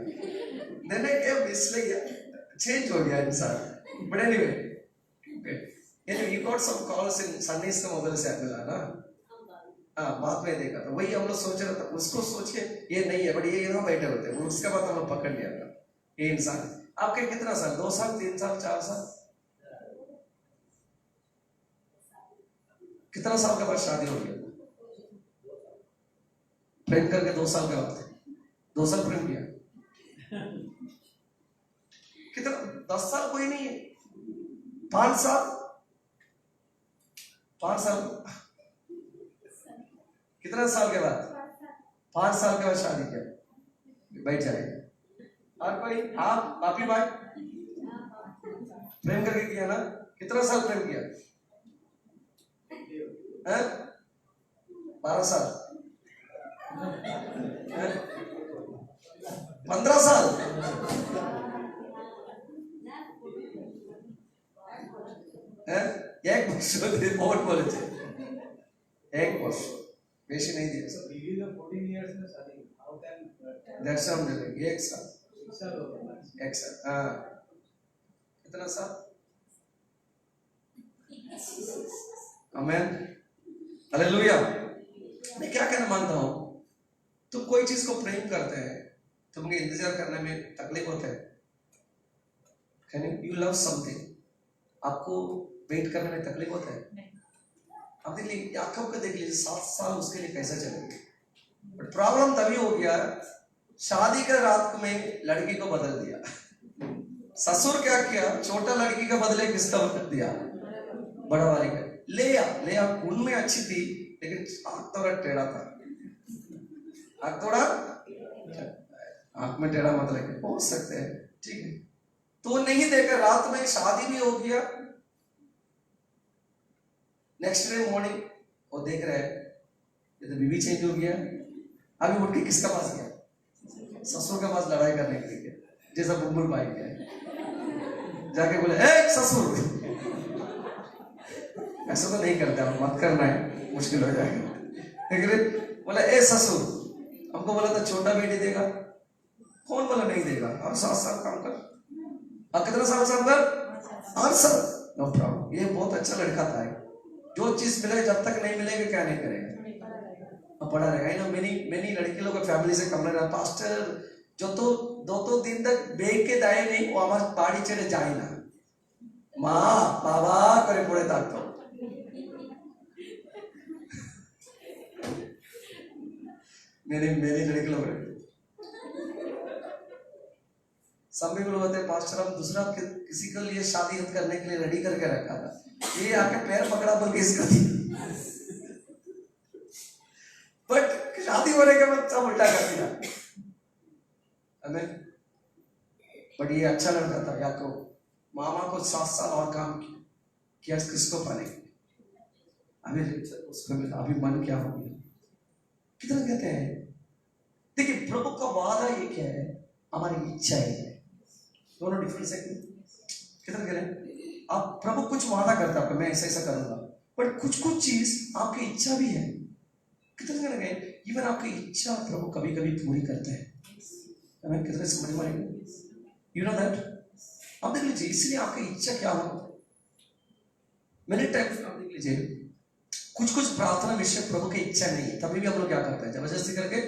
इसलिए चेंज हो गया इंसान। But anyway you got some calls in Sundays का मोबाइल से मिला ना? हाँ बाद में देखा था वही हम लोग सोच रहा था उसको सोच के ये नहीं है बट ये यहाँ बैठे होते हैं। उसके बाद हम लोग पकड़ लिया था ये इंसान। आपके कितना साल? 2 साल 3 साल 4 साल? कितना साल के बाद शादी हो गया? प्रेम करके 2 साल के बाद 2 साल प्रेम किया। कितना 10 साल कोई नहीं है 5 साल, 5 साल, कितना साल के बाद? 5 साल के बाद शादी किया, बैठ जाएगा। और कोई? आप पापी भाई प्रेम करके किया ना? कितना साल प्रेम किया? 12 साल, 15 साल, एक वर्ष बहुत बोले थे, एक वर्ष बेशी नहीं दिया सर। एक साल, हाँ, कितना साल? आमेन, हालेलुया। मैं क्या कहना मानता हूं, तुम कोई चीज को प्रेम करते हैं, तुमको इंतजार करने में तकलीफ होता है। कैन यू लव समथिंग, आपको वेट करने में तकलीफ होता है? अब देख लीजिए, याकूब को देख लीजिए, 7 साल उसके लिए कैसा चलेगा। बट प्रॉब्लम तभी हो गया, शादी के रात में लड़की को बदल दिया। ससुर क्या किया, छोटा लड़की का बदले किसका बदल दिया? बड़ा वाली का। ले उनमें अच्छी थी, लेकिन आंख थोड़ा टेढ़ा था। आंख थोड़ा, आंख में टेढ़ा मत लगे, हो सकते हैं, ठीक है। तो नहीं देखा, रात में शादी भी हो गया। नेक्स्ट डे मॉर्निंग वो देख रहे हैं, ये तो बीवी चेंज हो गया। अभी उठ के किसका पास गया? ससुर के पास लड़ाई करने के लिए, जैसा बुलबुल भाई गया, जाके बोले, ए ससुर। ऐसा तो नहीं करते, आप मत करना है, मुश्किल हो जाएगा। लेकिन बोला, ए ससुर, हमको बोला था छोटा बेटी देगा, कौन बोला नहीं देगा? और 7 साल काम कर। अब कितना साल काम कर? 8 साल, नो प्रॉब्लम। ये बहुत अच्छा लड़का था, जो चीज मिले, जब तक नहीं मिलेगा क्या नहीं करेगा, पढ़ा रहेगा। मेनी लड़की लोग फैमिली से कम रहा, पास्टर जो तो 2 दिन तक बेग के दाए नहीं, वो हमारे बाड़ी चढ़े जाए ना, माँ बाबा करे पड़े तक। तो मेरी लड़की लोग सभी लोग होते, पास्टर हम दूसरा किसी के लिए शादी करने के लिए रेडी करके रखा था, ये आके पैर पकड़ा बोल के इसका दिया। बट शादी होने के बाद सब उल्टा कर दिया। हमें बट ये अच्छा लड़का था याकूब, मामा को 7 साल और काम किया किसको पाने के लिए। अभी उसको मिला, अभी मन क्या हो गया। कितना कहते हैं, देखिए प्रभु का वादा ये क्या है, हमारी इच्छा है, दोनों डिफरेंस है। कितना कह रहे हैं आप, प्रभु कुछ वादा करता है, मैं ऐसा ऐसा करूंगा, बट कुछ चीज आपकी इच्छा भी है। कितने लगे, इवन आपकी इच्छा प्रभु कभी कभी पूरी करते हैं। हमें कितने समझ में आएगा, यू नो दैट। आप देख लीजिए, इसलिए आपकी इच्छा क्या हो, मेरे टाइम आप देख लीजिए, कुछ प्रार्थना विषय प्रभु की इच्छा नहीं है, तभी भी हम लोग क्या करते हैं, जबरदस्ती करके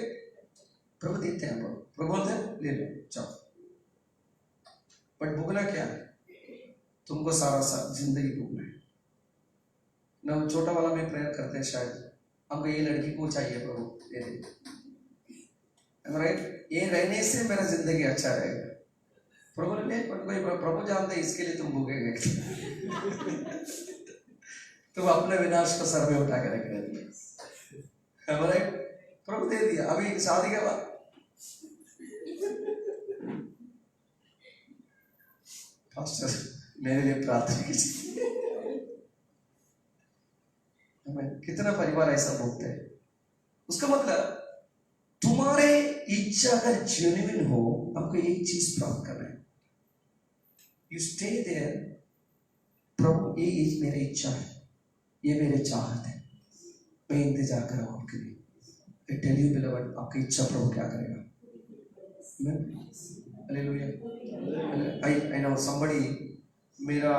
प्रभु देते हैं। प्रभु बोलते हैं ले लो जाओ, बट भुगना क्या है, तुमको सारा जिंदगी भुगना है ना। छोटा वाला में प्रेयर करते हैं, शायद हमको ये लड़की को चाहिए, प्रभु दे दे, राइट, ये रहने से मेरा जिंदगी अच्छा रहेगा। प्रभु ने प्रभु जानते हैं इसके लिए तुम भूगेंगे। तुम अपने विनाश को सर में उठा के रख रहे, राइट, प्रभु दे दिया। अभी शादी के बाद पास्टर मेरे लिए प्रार्थना कीजिए। कितना परिवार ऐसा भोगते हैं। उसका मतलब तुम्हारे इच्छा अगर जेन्युइन हो, हमको एक चीज प्राप्त करना है, यू स्टे देयर। प्रभु ये मेरी इच्छा है, ये मेरे चाहत है, मैं इंतजार कर रहा हूं आपके लिए। I tell you beloved, आपकी इच्छा प्रभु क्या करेगा। हालेलुया। I know somebody, मेरा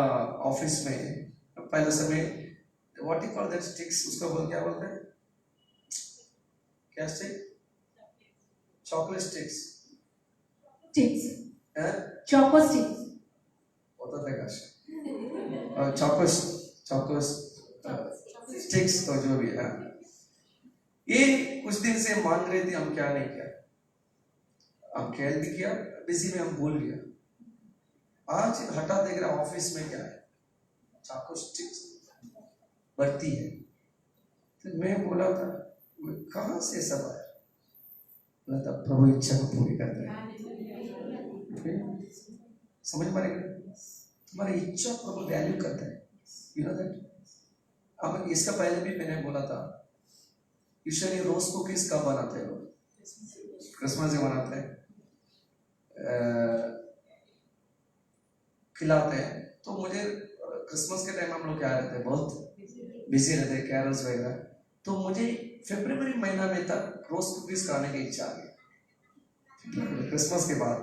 ऑफिस में पहले समय what you call that sticks, उसका क्या बोलते हैं, क्या stick, chocolate sticks, choco sticks होता था क्या, चॉको स्टिक्स, तो जो भी है, ये कुछ दिन से मांग रहे थे, हम क्या नहीं किया, हम खेल भी किया, बिजी में हम भूल गया। आज हटा देख रहे ऑफिस में क्या है, चाकू स्टिक बढ़ती है। तो मैं बोला था कहाँ से सब आया? बोला था प्रभु इच्छा को पूरी करता है। समझ पा रहे? तुम्हारी इच्छा प्रभु वैल्यू करता है। You know that? अब इसका पहले भी मैंने बोला था, यूजुअली रोज कुकीज कब बनाते हैं लोग? क्रिसमस में बनाते हैं, खिलाते हैं। तो मुझे क्रिसमस के टाइम हम लोग क्या रहते हैं, बहुत बिजी रहते हैं, कैरल्स वगैरह। तो मुझे फरवरी महीना में तक रोज कुकीज खाने की इच्छा आ गई क्रिसमस के बाद।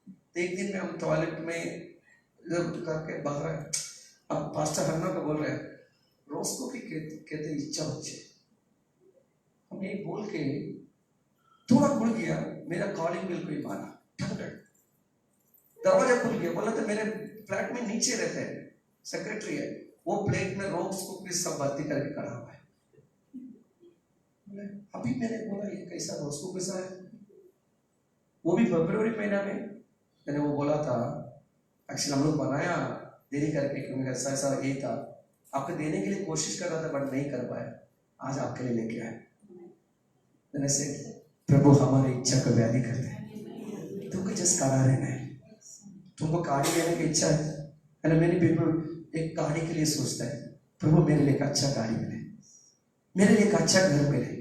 तो एक दिन में हम टॉयलेट में जब करके बाहर आए, अब पास्टर हन्ना को बोल रहे हैं रोज कुकी कहते इच्छा होच्छे। हम ये बोल के थोड़ा खुल गया, मेरा कॉलिंग बिल कोई मारा, ठक ठक दरवाजा खुल गया। बोला तो मेरे फ्लैट में नीचे रहते हैं, सेक्रेटरी है, वो प्लेट में रोज कुकीज सब भर्ती करके खड़ा हुआ है। अभी मैंने बोला ये कैसा रोज कुकीज है? वो भी फरवरी महीना में। मैंने वो बोला था एक्चुअली हम लोग बनाया देरी करके, क्योंकि ऐसा ऐसा ये था, आपको देने के लिए कोशिश कर रहा था बट नहीं कर पाया, आज आपके लिए लेके आए। मैंने से प्रभु हमारी इच्छा को व्याधि करते हैं। तुमको जस्ट खड़ा रहना है। तुमको गाड़ी लेने की इच्छा है ना? मेनी पीपल एक गाड़ी के लिए सोचता है, प्रभु मेरे लिए एक अच्छा गाड़ी मिले, मेरे लिए एक अच्छा घर मिले,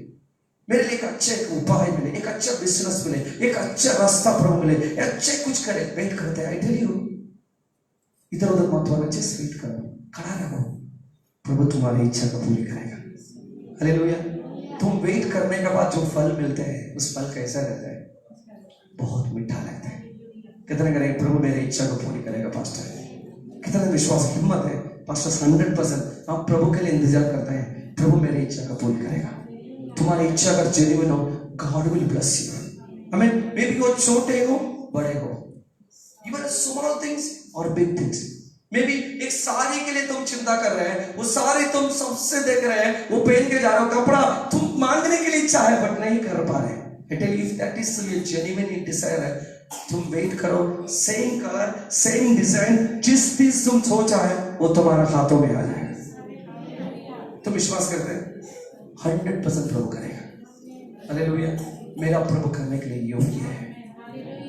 मेरे लिए एक अच्छा एक उपाय मिले, एक अच्छा बिजनेस मिले, एक अच्छा रास्ता प्रभु मिले, अच्छे कुछ करे। वेट करते हैं। आई टेल यू, इधर उधर मत वाला, जस्ट वेट करो, खड़ा रहो, प्रभु तुम्हारी इच्छा को पूरी करेगा। हालेलुया। तुम वेट करने के बाद जो फल मिलते हैं, उस फल कैसा रहता है? बहुत मीठा लगता है। कितने करेंगे प्रभु मेरी इच्छा को पूरी करेगा पास्टर? कितना विश्वास हिम्मत है पास्टर? 100% आप प्रभु के लिए इंतजार करते हैं, प्रभु मेरी इच्छा को पूरी करेगा। तुम्हारी इच्छा अगर जेन्युइन हो, गॉड विल ब्लेस यू। हमें मे बी वो छोटे हो बड़े हो, इवन स्मॉल थिंग्स और बिग थिंग्स। मे बी एक साड़ी के लिए तुम चिंता कर रहे हैं, वो साड़ी तुम सबसे देख रहे हैं, वो पहन के जा रहे हो, कपड़ा तुम मांगने के लिए इच्छा है बट नहीं कर पा रहे। If that is your genuine desire है, तुम वेट करो। सेम कलर सेम डिजाइन, जिस चीज तुम सोचा है वो तुम्हारा हाथों में आ जाएगा। तुम विश्वास करते हैं? 100% प्रभु करेगा। हालेलुया। मेरा प्रभु करने के लिए योग्य है।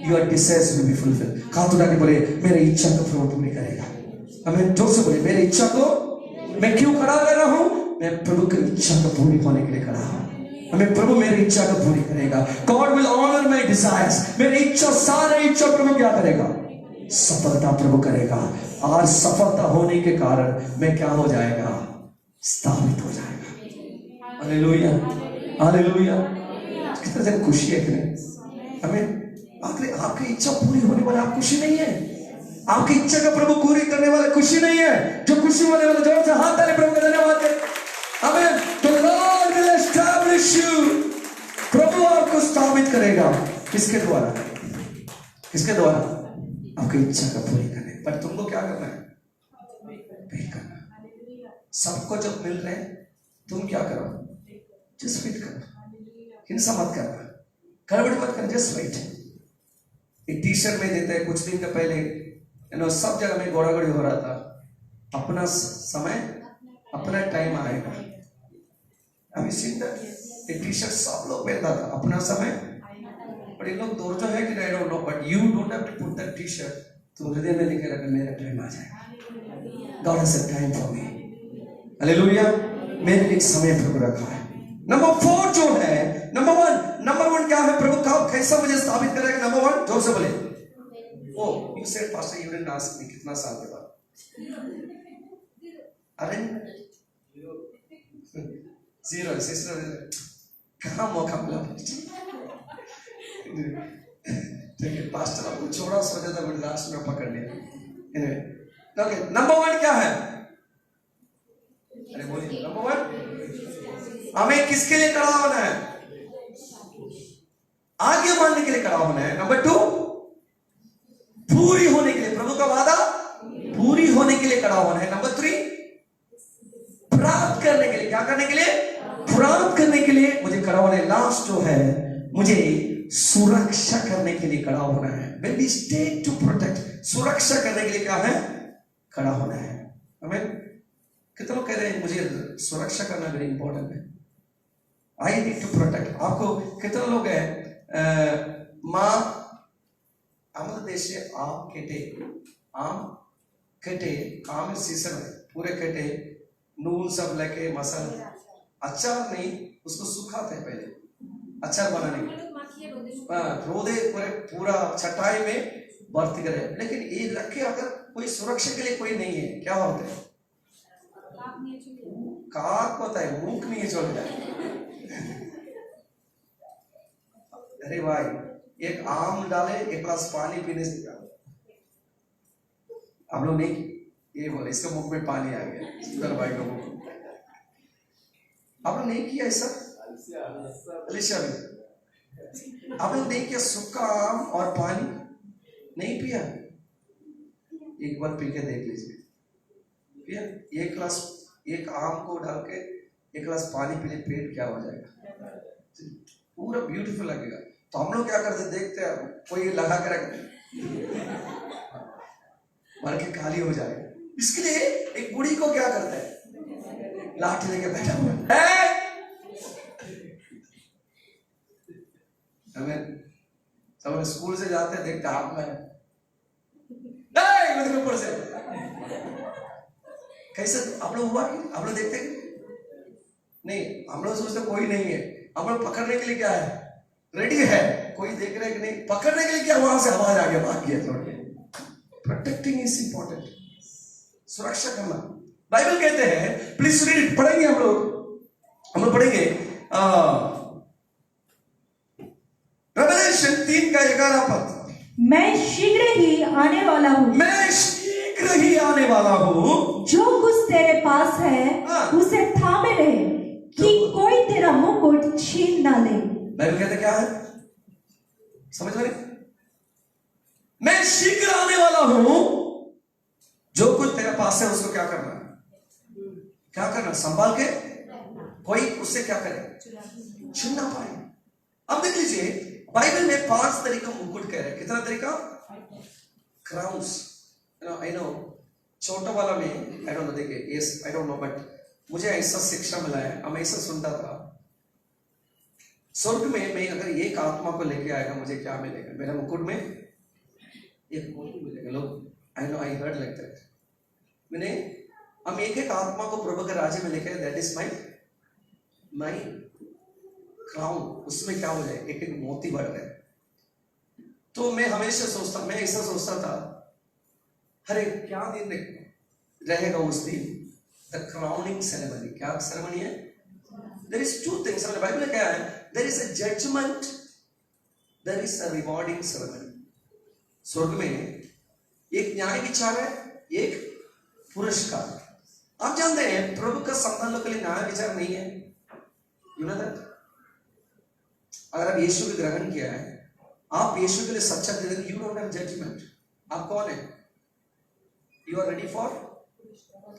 Your desires will be fulfilled। हाथ उठा के बोले मेरी इच्छा को प्रभु पूरी करेगा। हमें जोर से बोले मेरी इच्छा को, मैं क्यों खड़ा कर रहा हूं? मैं प्रभु की इच्छा को पूरी होने के लिए खड़ा हूं। हमें प्रभु मेरी इच्छा को पूरी करेगा। God will honor my desires। मेरी इच्छा, सारी इच्छा प्रभु क्या करेगा? सफलता प्रभु करेगा। और सफलता होने के कारण मैं क्या हो जाएगा? स्थापित हो जाएगा। Hallelujah, hallelujah. कितना ज्यादा खुशी है कि नहीं? हमें आपकी इच्छा पूरी होने वाला आप खुशी नहीं है? आपकी इच्छा का प्रभु पूरी करने वाला खुशी नहीं है? जो खुशी होने वाला, जोर से हाथ ताली प्रभु का धन्यवाद करें। आमीन। The Lord will establish you। प्रभु आपको स्थापित करेगा। किसके द्वारा? किसके द्वारा? आपकी इच्छा का पूरी करने। पर तुमको क्या करना है? वेट करना। सबको जब मिल रहे हैं तुम क्या करो? जस्ट वेट करो। हिंसा मत करना, गड़बड़ी मत करना, जस्ट वेट। एक टी शर्ट में देते हैं कुछ दिन का पहले, सब जगह में गोड़ागोड़ी हो रहा था। अपना समय, अपना टाइम आएगा। अभी सीधा एक टी शर्ट सब लोग पहनता था, अपना समय। पर ये लोग दूर तो है कि नहीं, don't know, but you don't have to put that T shirt. तुम हृदय में लिखे रखो मेरा टाइम आ जाएगा। God has a time for me. Hallelujah. मेरे लिए एक समय प्रभु रखा है। नंबर 4 जो है, नंबर वन क्या है? प्रभु का कैसा मुझे स्थापित करेगा? नंबर 1, जोर से बोले। Oh you said pastor you didn't ask me कितना साल के बाद? अरे 0 सिस्टर, कहाँ मौका मिला? ठीक है, पास्टर आपको छोड़ा सोचा था, बट लास्ट में पकड़ लिया। ओके, नंबर 1 क्या है? अरे बोलिए नंबर 1। हमें किसके लिए खड़ा होना है? आगे मानने के लिए खड़ा होना है। नंबर 2, पूरी होने के लिए, प्रभु का वादा पूरी होने के लिए खड़ा होना है। नंबर 3, प्राप्त करने के लिए। क्या करने के लिए? प्राप्त करने के लिए मुझे खड़ा होना है। लास्ट जो है, मुझे सुरक्षा करने के लिए खड़ा होना है। When we stay to protect, सुरक्षा करने के लिए क्या है? खड़ा होना है। हमें कितने लोग कह रहे हैं मुझे सुरक्षा करना वेरी इंपॉर्टेंट है, आई नीड टू प्रोटेक्ट। आपको कितने लोग हैं माँ हमारे देश से आम केटे आम सीजन है, पूरे केटे नून सब लेके मसाला अचार नहीं उसको सुखाते हैं पहले अचार बनाने के रोदे पूरा चटाई में भर्ती करे, लेकिन ये रखे अगर कोई सुरक्षा के लिए कोई नहीं है क्या होता है, काक होता है मुंह नहीं चलता है। अरे भाई एक आम डाले एक ग्लास पानी पीने से क्या आप लोग नहीं ये बोले इसके मुख में पानी आ गया, सुंदर भाई का मुख आप लोग नहीं किया ऐसा, अलिशा भी आप लोग नहीं किया, सूखा आम और पानी नहीं पिया, एक बार पी के देख लीजिए, पिया एक गिलास एक आम को डाल के एक गिलास पानी पी ले पेट क्या हो जाएगा, पूरा ब्यूटीफुल लगेगा। तो हम लोग क्या करते देखते हैं कोई लगा के रख भर के खाली हो जाएगा, इसके लिए एक बूढ़ी को क्या करता है लाठी लेके बैठा हुआ है, हमें सब स्कूल से जाते देखते हाथ में ऊपर से कैसे आप लोग हुआ कि आप लोग देखते नहीं, हम लोग सोचते कोई नहीं है, हम लोग पकड़ने के लिए क्या है रेडी है, कोई देख रहे कि नहीं, पकड़ने के लिए क्या वहां से आवाज आ गया भाग गया थोड़ा। प्रोटेक्टिंग इज इंपॉर्टेंट, सुरक्षा करना बाइबल कहते हैं, प्लीज रीड पढ़ेंगे हम लोग पढ़ेंगे रेवलेशन 3:11 मैं शीघ्र ही आने वाला हूँ, मैं शीघ्र ही आने वाला हूँ, जो कुछ तेरे पास है उसे थामे रहे कि कोई तेरा मुकुट छीन ना ले। बाइबल कहते क्या है समझ में, मैं शीघ्र आने वाला हूं, जो कुछ तेरे पास है उसको क्या करना संभाल के, कोई उससे क्या करे छीन ना पाए। अब देख लीजिए बाइबल में 5 तरीका मुकुट कह रहे हैं, कितना तरीका क्राउन्स, आई नो छोटा वाला में आई डोंट नो, देखिए yes I don't know but मुझे ऐसा शिक्षा मिला है, हम ऐसा सुनता था स्वर्ग में मैं अगर एक आत्मा को लेके आएगा मुझे क्या मिलेगा, मेरा मुकुट में एक मुकुट मिलेगा। लोग I know I heard like that, मैंने हम एक आत्मा को प्रभु के राज्य में लेके, दैट इज माई क्राउन, उसमें क्या हो जाए एक एक मोती बढ़ रहे। तो मैं हमेशा सोचता, मैं ऐसा सोचता था अरे क्या दिन रहेगा उस दिन, द क्राउनिंग सेरेमनी, क्या सेरेमनी है, there is 2 things, बाइबल में क्या है, there is a judgment, there is a rewarding ceremony। स्वर्ग में एक न्याय विचार है, एक पुरस्कार। आप जानते हैं प्रभु का संतानों के लिए न्याय विचार नहीं है, you know that? अगर आप यीशु को ग्रहण किया है, आप यीशु के लिए सच्चा दिल, यू डोंट हैव जजमेंट। आप कौन है, यू आर रेडी फॉर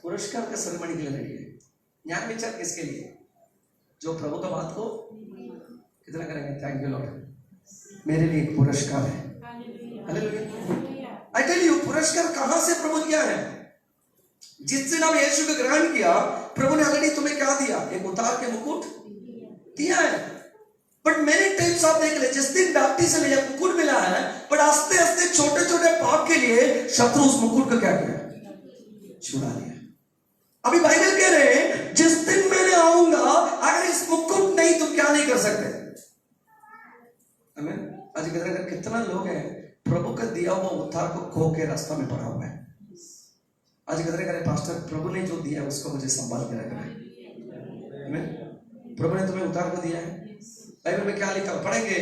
पुरस्कार का सेरेमनी के लिए रेडी है। न्याय विचार किसके लिए, जो प्रभु का बात को कितना करेंगे, थैंक यू लॉर्ड मेरे लिए एक पुरस्कार है, हालेलुया। आई टेल यू पुरस्कार कहां से प्रभु दिया है, जिस दिन आप यीशु को ग्रहण किया प्रभु ने ऑलरेडी तुम्हें क्या दिया, एक उतार के मुकुट दिया है। बट मेरे टाइम्स आप देख ले, जिस दिन डाक्टी से लिया मुकुट मिला है, बट आस्ते आस्ते छोटे छोटे पाप के लिए शत्रु उस मुकुट को क्या किया, छुड़ा लिया। अभी बाइबल कह रहे हैं जिस दिन मैंने आऊंगा अगर इस मुकुट नहीं तो क्या नहीं कर सकते। आमीन। आज कितना लोग हैं प्रभु का दिया हुआ उद्धार को खो के रास्ता में पड़ा हुआ है। आज कितने पास्टर प्रभु ने जो दिया है उसको मुझे संभाल के रखना है। आमीन। प्रभु ने तुम्हें उद्धार को दिया है। बाइबल में क्या लिखा, पढ़ेंगे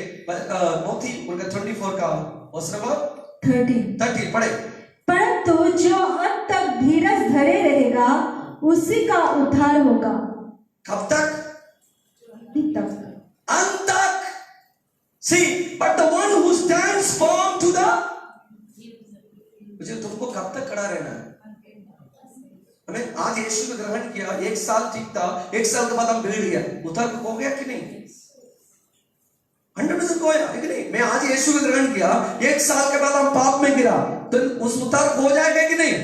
मोती उनका 24 का वचन नंबर 30 पढ़े। परंतु जो अंत तक धीरज धरे रहेगा उसी का उद्धार होगा। कब तक, अंत तक। See, but the one who stands firm to the, मुझे तुमको कब तक खड़ा रहना है। हमें आज यीशु को ग्रहण किया, 1 साल ठीक था, 1 साल के बाद हम बिगड़ गया, उद्धार को हो गया कि नहीं, 100% हो गया कि नहीं। मैं आज यीशु को ग्रहण किया, 1 साल के बाद हम पाप में गिरा, तो उस उद्धार हो जाएगा कि नहीं,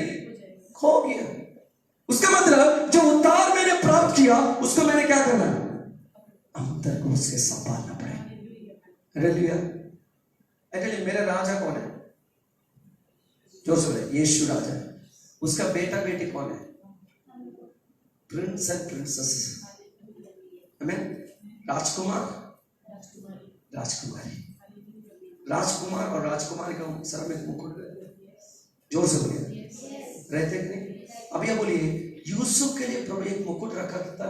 खो गया। उसका मतलब जो उद्धार मैंने प्राप्त किया उसको मैंने क्या करना, अंतर को उसके संभालना पड़ेगा। हालेलुया। एक्चुअली मेरा राजा कौन है? जोर से बोले, यीशु राजा है। उसका बेटा बेटी कौन है? Prince and princess. आमीन। राजकुमार राजकुमारी, राजकुमार और राजकुमारी का सर में मुकुट रहता है। जोर से बोलिए, रहते कि नहीं? अब यह बोलिए, यूसुफ के लिए प्रभु एक मुकुट रखा था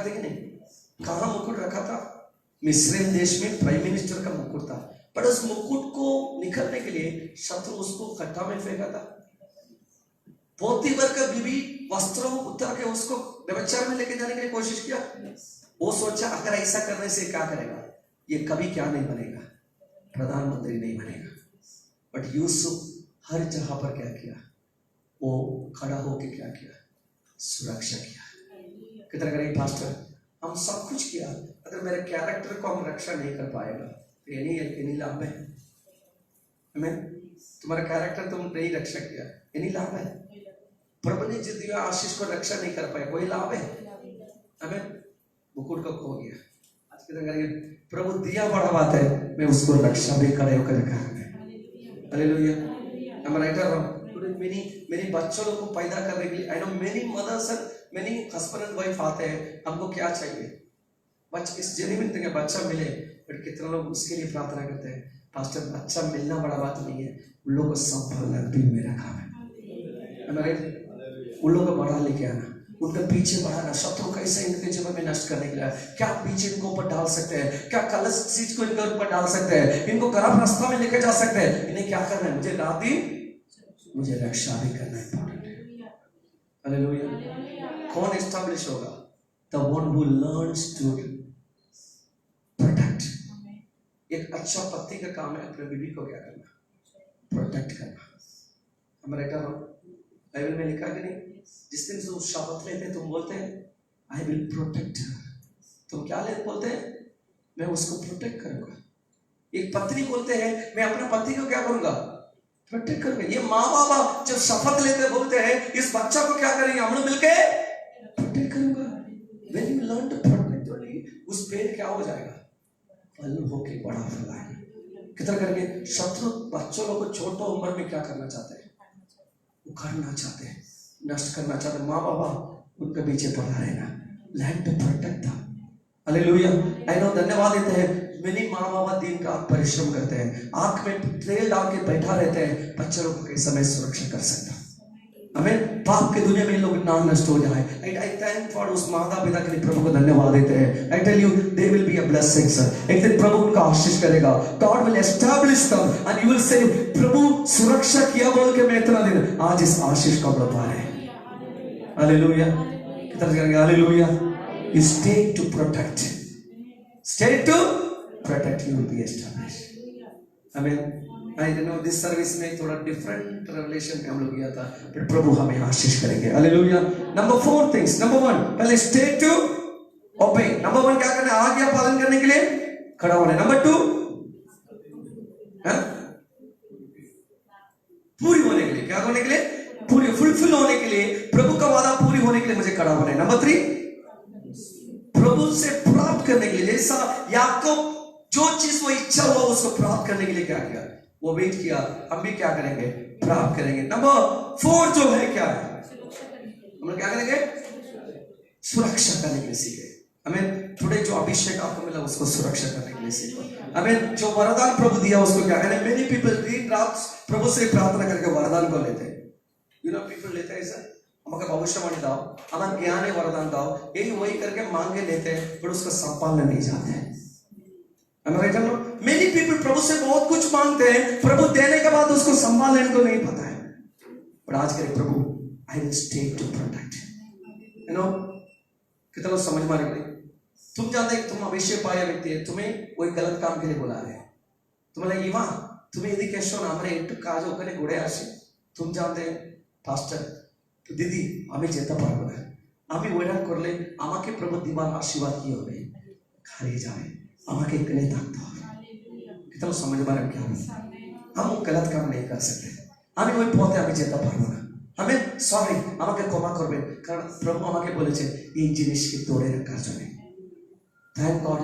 कि नहीं? कहाँ मुकुट रखा था? मिस्र देश में प्राइम मिनिस्टर का मुकुट था। पर उस मुकुट को निकलने के लिए शत्रु उसको खड्डा में फेंका था। पोतीफर का बीवी वस्त्रों उतार के उसको व्यभिचार में लेके जाने के लिए कोशिश किया। वो सोचा अगर ऐसा करने से क्या करेगा, ये कभी क्या नहीं बनेगा, प्रधानमंत्री नहीं बनेगा। बट यूसुफ हर जहां पर क्या किया, वो खड़ा होके क्या किया, सुरक्षा किया। कितना करेंगे पास्टर, हम सब कुछ किया, अगर मेरे कैरेक्टर को हम रक्षा नहीं कर पाएगा तो ये नहीं लाभ है। हमें तुम्हारा कैरेक्टर तुम नहीं रक्षा किया, ये नहीं लाभ है। प्रभु ने जिस दिया आशीष को रक्षा नहीं कर पाया, कोई लाभ है? हमें मुकुट को खो गया। आज के दिन प्रभु दिया बड़ा बात है, मैं उसको रक्षा भी करे होकर रखा है। Hallelujah. I'm right or wrong? मेरी बच्चों लोग को पैदा करने के लिए, I know many mothers and many husband and wife आते हैं, हमको क्या चाहिए? बच्चा इस जेन्युइन थिंग है, बच्चा मिले। बट कितने लोग उसके लिए प्रार्थना करते हैं, पास्टर बच्चा मिलना बड़ा बात नहीं है, उन लोगों को संभालना भी मेरा काम है। Am I right? उन लोगों को बढ़ा लेके आना, उनके पीछे बढ़ाना, शत्रु कैसे इनके जीवन में नष्ट करने के लिए क्या पीछे इनको ऊपर डाल सकते हैं, क्या कलश चीज को इनके ऊपर डाल सकते हैं, इनको खराब रास्ता में लेके जा सकते हैं। इन्हें क्या करना है, मुझे रात दिन मुझे रक्षा भी करना इंपॉर्टेंट है। हालेलुया। कौन एस्टैब्लिश होगा? The one who learns to protect. एक अच्छा पति का काम है अपने बीवी को क्या करना, प्रोटेक्ट करना। हमारे बाइबल में लिखा कि नहीं, जिस दिन तुम शपथ लेते तुम बोलते हैं आई विल प्रोटेक्ट हर। तुम क्या बोलते हैं? मैं उसको प्रोटेक्ट करूंगा। एक पत्नी बोलते हैं मैं अपने पति को क्या करूंगा, प्रोटेक्ट करूंगा। ये माँ बाप जब शपथ लेते बोलते हैं इस बच्चा को क्या करेंगे, हम लोग मिलके प्रोटेक्ट करूंगा। When you learn to protect only, उस पेड़ क्या हो जाएगा, फल होके बड़ा फैलाएगा। कितना करेंगे? शत्रु बच्चों लोग को छोटा उम्र में क्या करना चाहते हैं, उखाड़ना चाहते हैं, नष्ट करना चाहते हैं। माँ बाबा उनके पीछे पड़ा रहना, learn to protect them. Hallelujah. I know, धन्यवाद देते हैं। मेरी माँ बाबा दिन का परिश्रम करते हैं, आंख में तेल डाल के बैठा रहते हैं, बच्चों को कैसे मैं सुरक्षा कर सकता हूँ। हमें पाप के दुनिया में लोग ना नष्ट हो जाए। आई थैंक फॉर उस माता पिता के लिए प्रभु को धन्यवाद देते हैं। I tell you they will be a blessing sir. एक दिन प्रभु उनका आशीष करेगा। God will establish them and you will say प्रभु सुरक्षा किया बोल के मैं इतना दिन आज इस आशीष का बता रहे हैं। हालेलुया। कितना करेंगे? Hallelujah. Stay to protect, stay to protect, you will be established. Amen. I know this service में थोड़ा different revelation में हम लोग किया था, पर प्रभु हमें आशीष करेंगे। हालेलुया। Number 4 things। नंबर 1 पहले stay to obey। नंबर 1 क्या करना है, आज्ञा पालन करने के लिए खड़ा होना है। नंबर 2 पूरी होने के लिए, क्या होने के लिए, पूरी फुलफिल होने के लिए, प्रभु का वादा पूरी होने के लिए मुझे खड़ा होना है। नंबर 3 प्रभु से प्राप्त करने के लिए, जैसा याकूब जो चीज वो इच्छा हुआ उसको प्राप्त करने के लिए क्या किया, वो वेट किया, हम भी क्या करेंगे, प्राप्त करेंगे। नंबर 4 जो है क्या है, हम लोग क्या करेंगे, सुरक्षा करने के लिए सीखे। हमें टुडे जो अभिषेक आपको मिला उसको सुरक्षा करने के लिए सीखो। हमें जो वरदान प्रभु दिया उसको क्या करना। मेनी पीपल दिन रात प्रभु से प्रार्थना करके वरदान को लेते हैं। यू नो पीपल लेते हैं ऐसा, हमको भविष्यवाणी दाओ, हमारा ज्ञान है वरदान दाओ, यही वही करके मांगे लेते हैं, पर उसको संपालना नहीं जाते हैं। मेनी पीपल प्रभु से बहुत कुछ मांगते हैं, प्रभु देने के बाद उसको संभालने को नहीं पता है। पर आज करें प्रभु I will stay to protect. You know कितना लोग समझ में रहे, तुम जानते हैं तुम अभिषेक पाया व्यक्ति है, तुम्हें कोई गलत काम के लिए बुला रहे हैं, तुम्हारा इवा तुम्हें यदि कैसे ना हमारे एक काज होकर गुड़े आशी, तुम जानते हैं पास्टर दीदी हमें जेता पारबो ना, আমি ওইটা করলে আমাকে প্রভু দিবার আশীর্বাদ কি হবে, হারিয়ে যাবে, আমাকে इकने থাকতে হবে। कितना समझ में आ रहा है क्या? हम वो गलत काम नहीं कर सकते, हमें वही पौधे हमें जेता पारबो ना, हमें सॉरी আমাকে ক্ষমা করবেন কারণ প্রভু আমাকে বলেছে এই জিনিসকে ধরে রাখার জন্য। थैंक गॉड,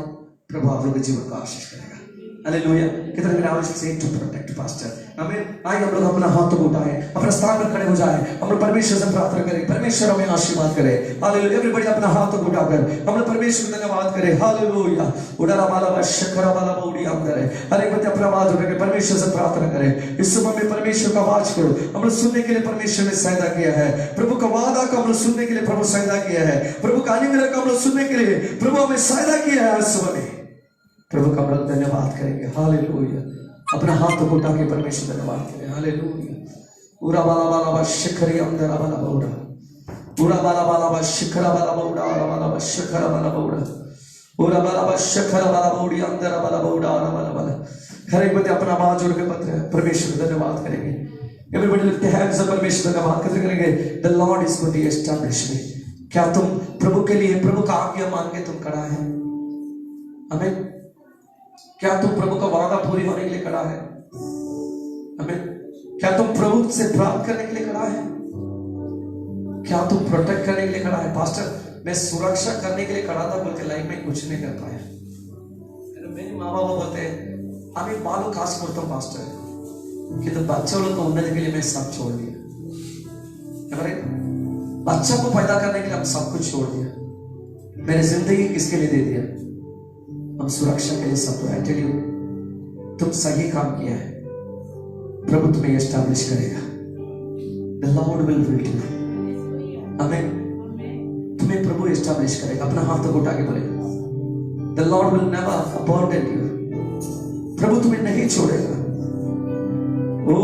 प्रभु आप लोगों के जीवन को आशीष करेगा। हालेलुया। कितने मेरे आवश्यक से टू प्रोटेक्ट पास्टर। हमें आइए हम लोग अपना हाथ उठाएं, अपने स्थान पर खड़े हो जाएं, हम लोग परमेश्वर से प्रार्थना करें, परमेश्वर हमें आशीर्वाद करे। हालेलुया। एवरीबॉडी अपना हाथ उठाकर हम लोग परमेश्वर को धन्यवाद करें। हालेलुया। उड़ाला वाला शक्करा वाला बौड़ी अंदर है। हर एक व्यक्ति अपना आवाज उठाकर परमेश्वर से प्रार्थना करे। इस समय में परमेश्वर का आवाज करो। हम लोग सुनने के लिए परमेश्वर ने सहायता किया है। प्रभु का वादा को हम लोग सुनने के लिए प्रभु सहायता किया है। प्रभु का अनुग्रह को हम लोग सुनने के लिए प्रभु हमें सहायता किया है। इस समय प्रभु का हम लोग धन्यवाद करेंगे। हालेलुया। अपना हाथ को उठा के परमेश्वर धन्यवाद करें। हालेलुया। उरा बाला बाला बा शिखरी अंदर बाला बौड़ा, उरा बाला बाला बा शिखरा बाला बौड़ा, उरा बाला बा शिखरा बाला बौड़ा, उरा बाला बा शिखरा बाला बौड़ी अंदर बाला बौड़ा, उरा बाला बाला। हर एक व्यक्ति अपना आवाज जोड़ के पत्र परमेश्वर धन्यवाद करेंगे। एवरीबॉडी लिफ्ट हैंड्स अप, परमेश्वर धन्यवाद करेंगे। The lord is going to establish me. क्या तुम प्रभु के लिए प्रभु का आज्ञा मान के तुम खड़ा है? आमीन। क्या तुम प्रभु का वादा पूरी होने के लिए खड़ा है? आमीन। क्या तुम प्रभु से प्राप्त करने के लिए खड़ा है? क्या तुम प्रोटेक्ट करने के लिए खड़ा है? पास्टर मैं सुरक्षा करने के लिए खड़ा था बोल के लाइफ में कुछ नहीं कर पाया। मेरे माँ बाबा बोलते हैं আমি ভালো কাজ করতাম পাস্টার, কিন্তু बच्चा लोग को उन्नति के लिए मैं सब छोड़ दिया। बच्चा को पैदा करने के लिए हम सब कुछ छोड़ दिया। मैंने जिंदगी किसके लिए दे दिया? हम सुरक्षा के लिए सब। आई टेल यू, तुम सही काम किया है, प्रभु तुम्हें एस्टैब्लिश करेगा। The lord will build you. आमीन। तुम्हें प्रभु एस्टैब्लिश करेगा। अपना हाथ को उठा के बोले the lord will never abandon you. प्रभु तुम्हें नहीं छोड़ेगा। ओ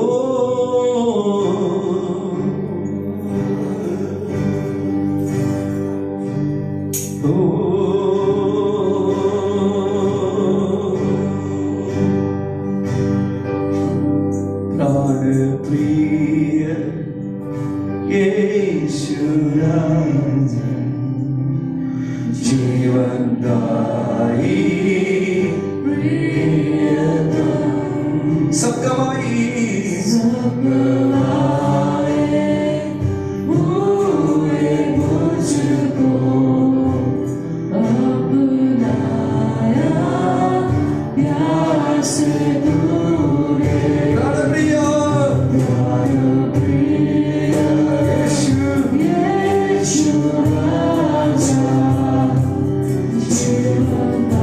प्राण प्रिय यीशु राजा, जीवनदायी सब गवाई हुए मुझको अपनाया प्यार से दूर। प्राण प्रिय यीशु राजा, जीवनदायी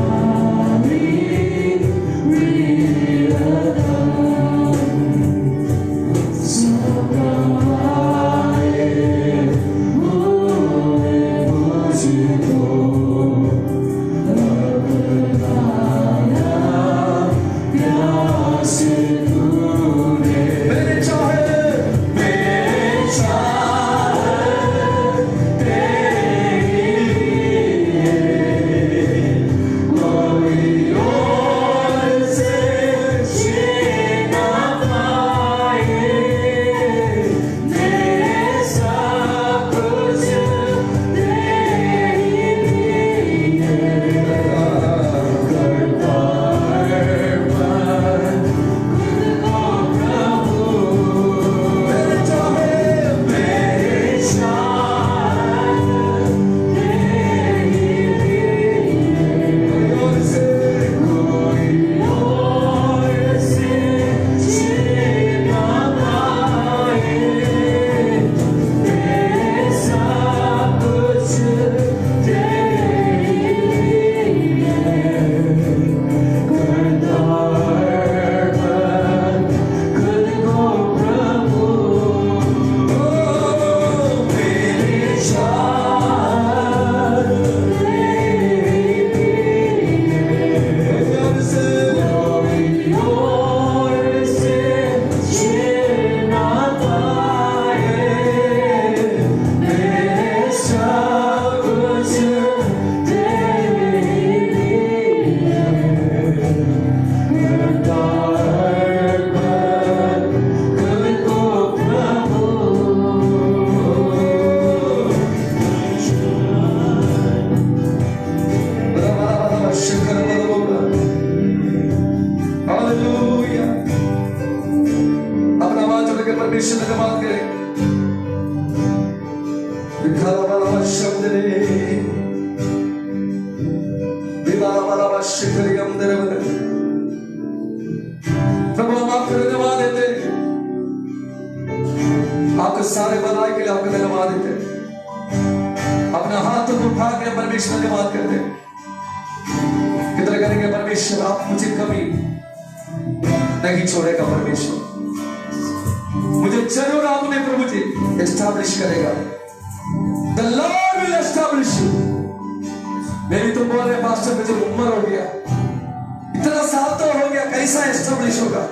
परमेश्वर धन्यवाद करें। शिखरी अंदर प्रभु हम आपको धन्यवाद देते, आपके सारे भलाई के लिए आपको धन्यवाद देते, अपना हाथ को उठा के परमेश्वर धन्यवाद करते। कितना करेंगे परमेश्वर, आप मुझे कभी नहीं छोड़ेगा परमेश्वर, मुझे जरूर आपने प्रभु जी एस्टैब्लिश करेगा। The Lord will establish you। मेरी तो बोल रहे पास्टर मुझे उम्र हो गया, इतना साल तो हो गया, कैसा एस्टैब्लिश होगा,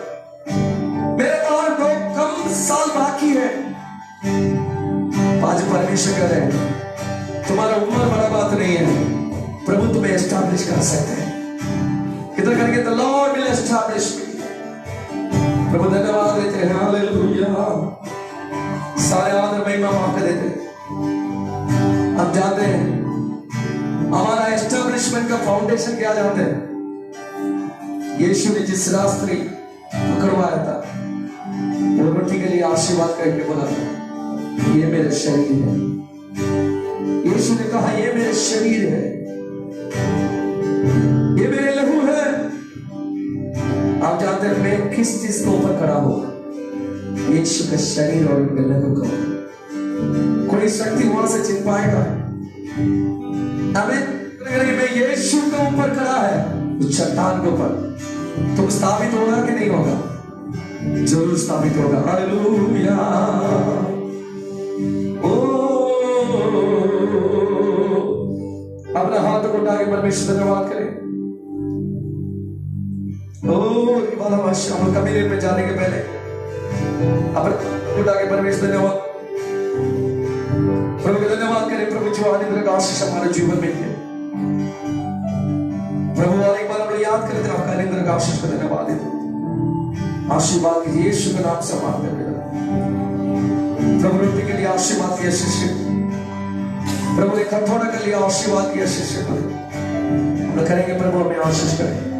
मेरे तो और कम साल बाकी है। आज परमेश्वर कह रहे हैं तुम्हारा उम्र बड़ा बात नहीं है, प्रभु तुम्हें एस्टैब्लिश कर सकते हैं। कितना करेंगे? The Lord will establish me। प्रभु धन्यवाद देते हैं, हालेलुया, सारे आदर महिमा आपको देते हैं। हम जानते हैं हमारा एस्टैब्लिशमेंट का फाउंडेशन क्या जानते हैं? यीशु ने जिस रास्त्री पकड़वाया था वो रोटी के लिए आशीर्वाद करके बोला था ये मेरे शरीर है। यीशु ने कहा ये मेरे शरीर है, ये मेरे लहू है। आप जानते हैं मैं किस चीज को ऊपर खड़ा होगा? यीशु का शरीर और उनके लहू को। कोई शक्ति वहां से छिप पाएगा? मैं यीशु के ऊपर खड़ा है, उस चट्टान के ऊपर तुम स्थापित होगा कि नहीं होगा? जरूर स्थापित होगा। हालेलुया। ओ अपना हाथ को उठा के परमेश्वर धन्यवाद करें। ओ हम कबीले में जाने के पहले अपना उठा के परमेश्वर धन्यवाद, प्रभु का धन्यवाद करें। प्रभु जो आनंद का आशीष हमारे जीवन में है, प्रभु और एक बार हम याद करते हैं आपका आनंद का आशीष का धन्यवाद देते, आशीर्वाद कीजिए यीशु के नाम से मांगते हैं। प्रभु रोटी के लिए आशीर्वाद की आशीष, प्रभु ने कठोरा के लिए आशीर्वाद की आशीष हम करेंगे। प्रभु हमें आशीष करें।